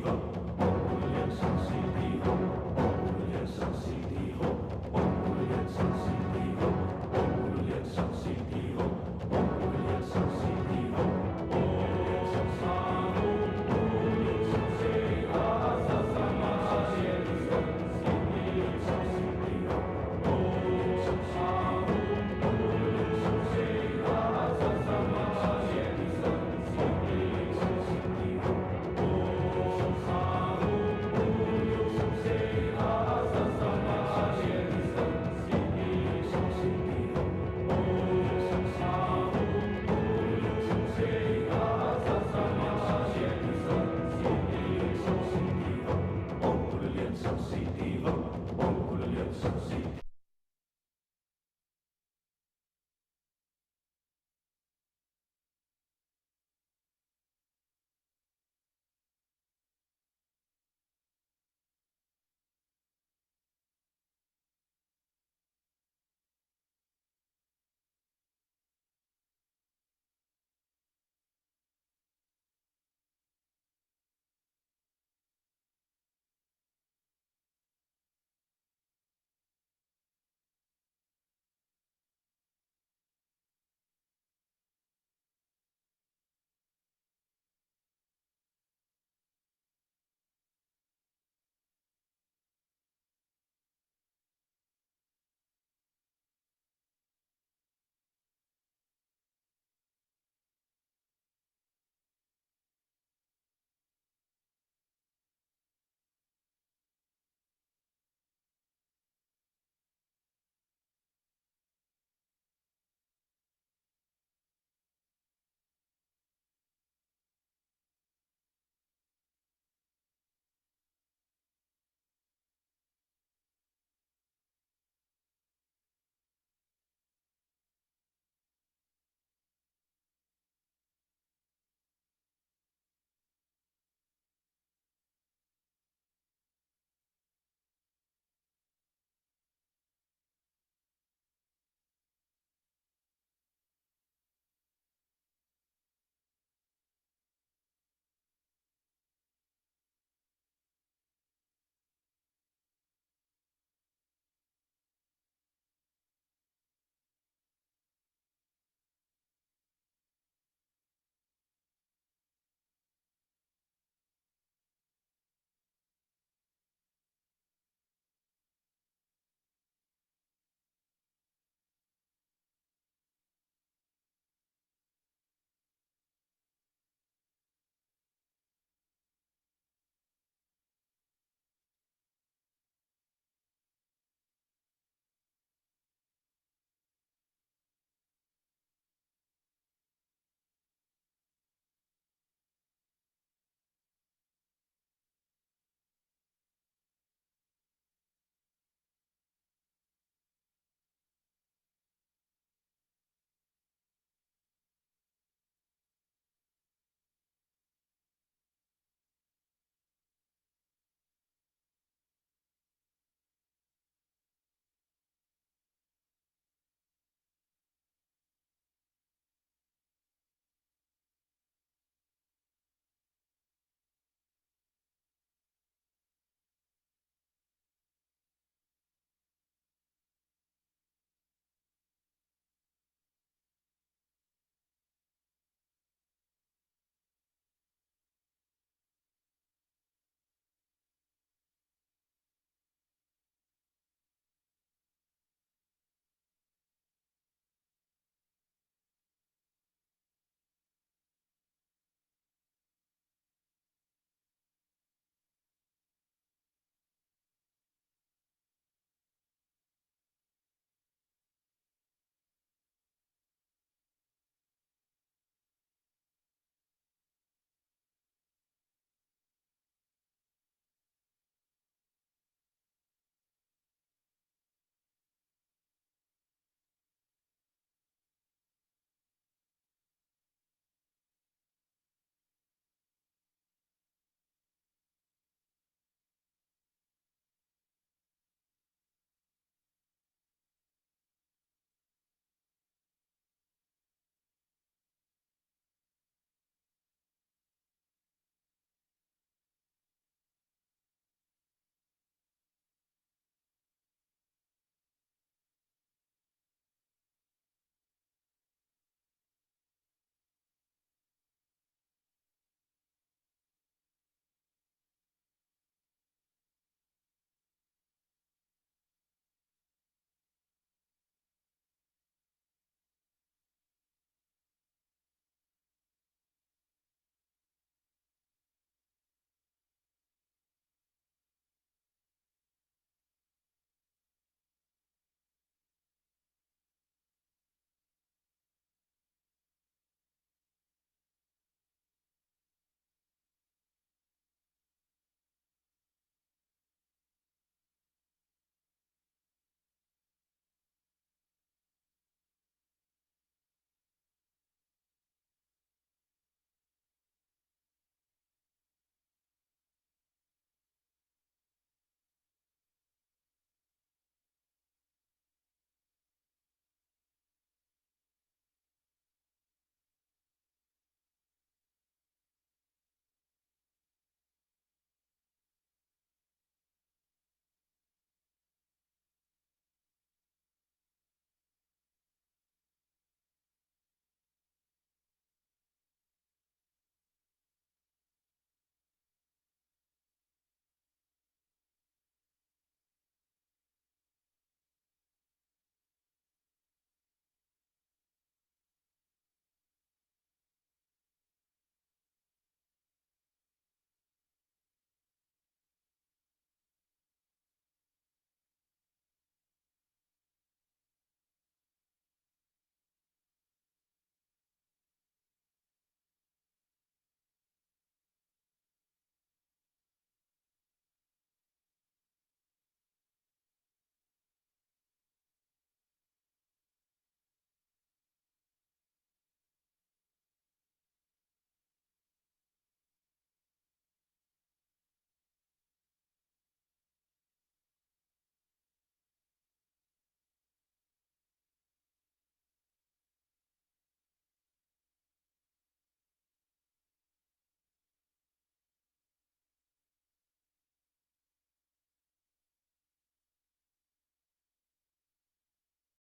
Om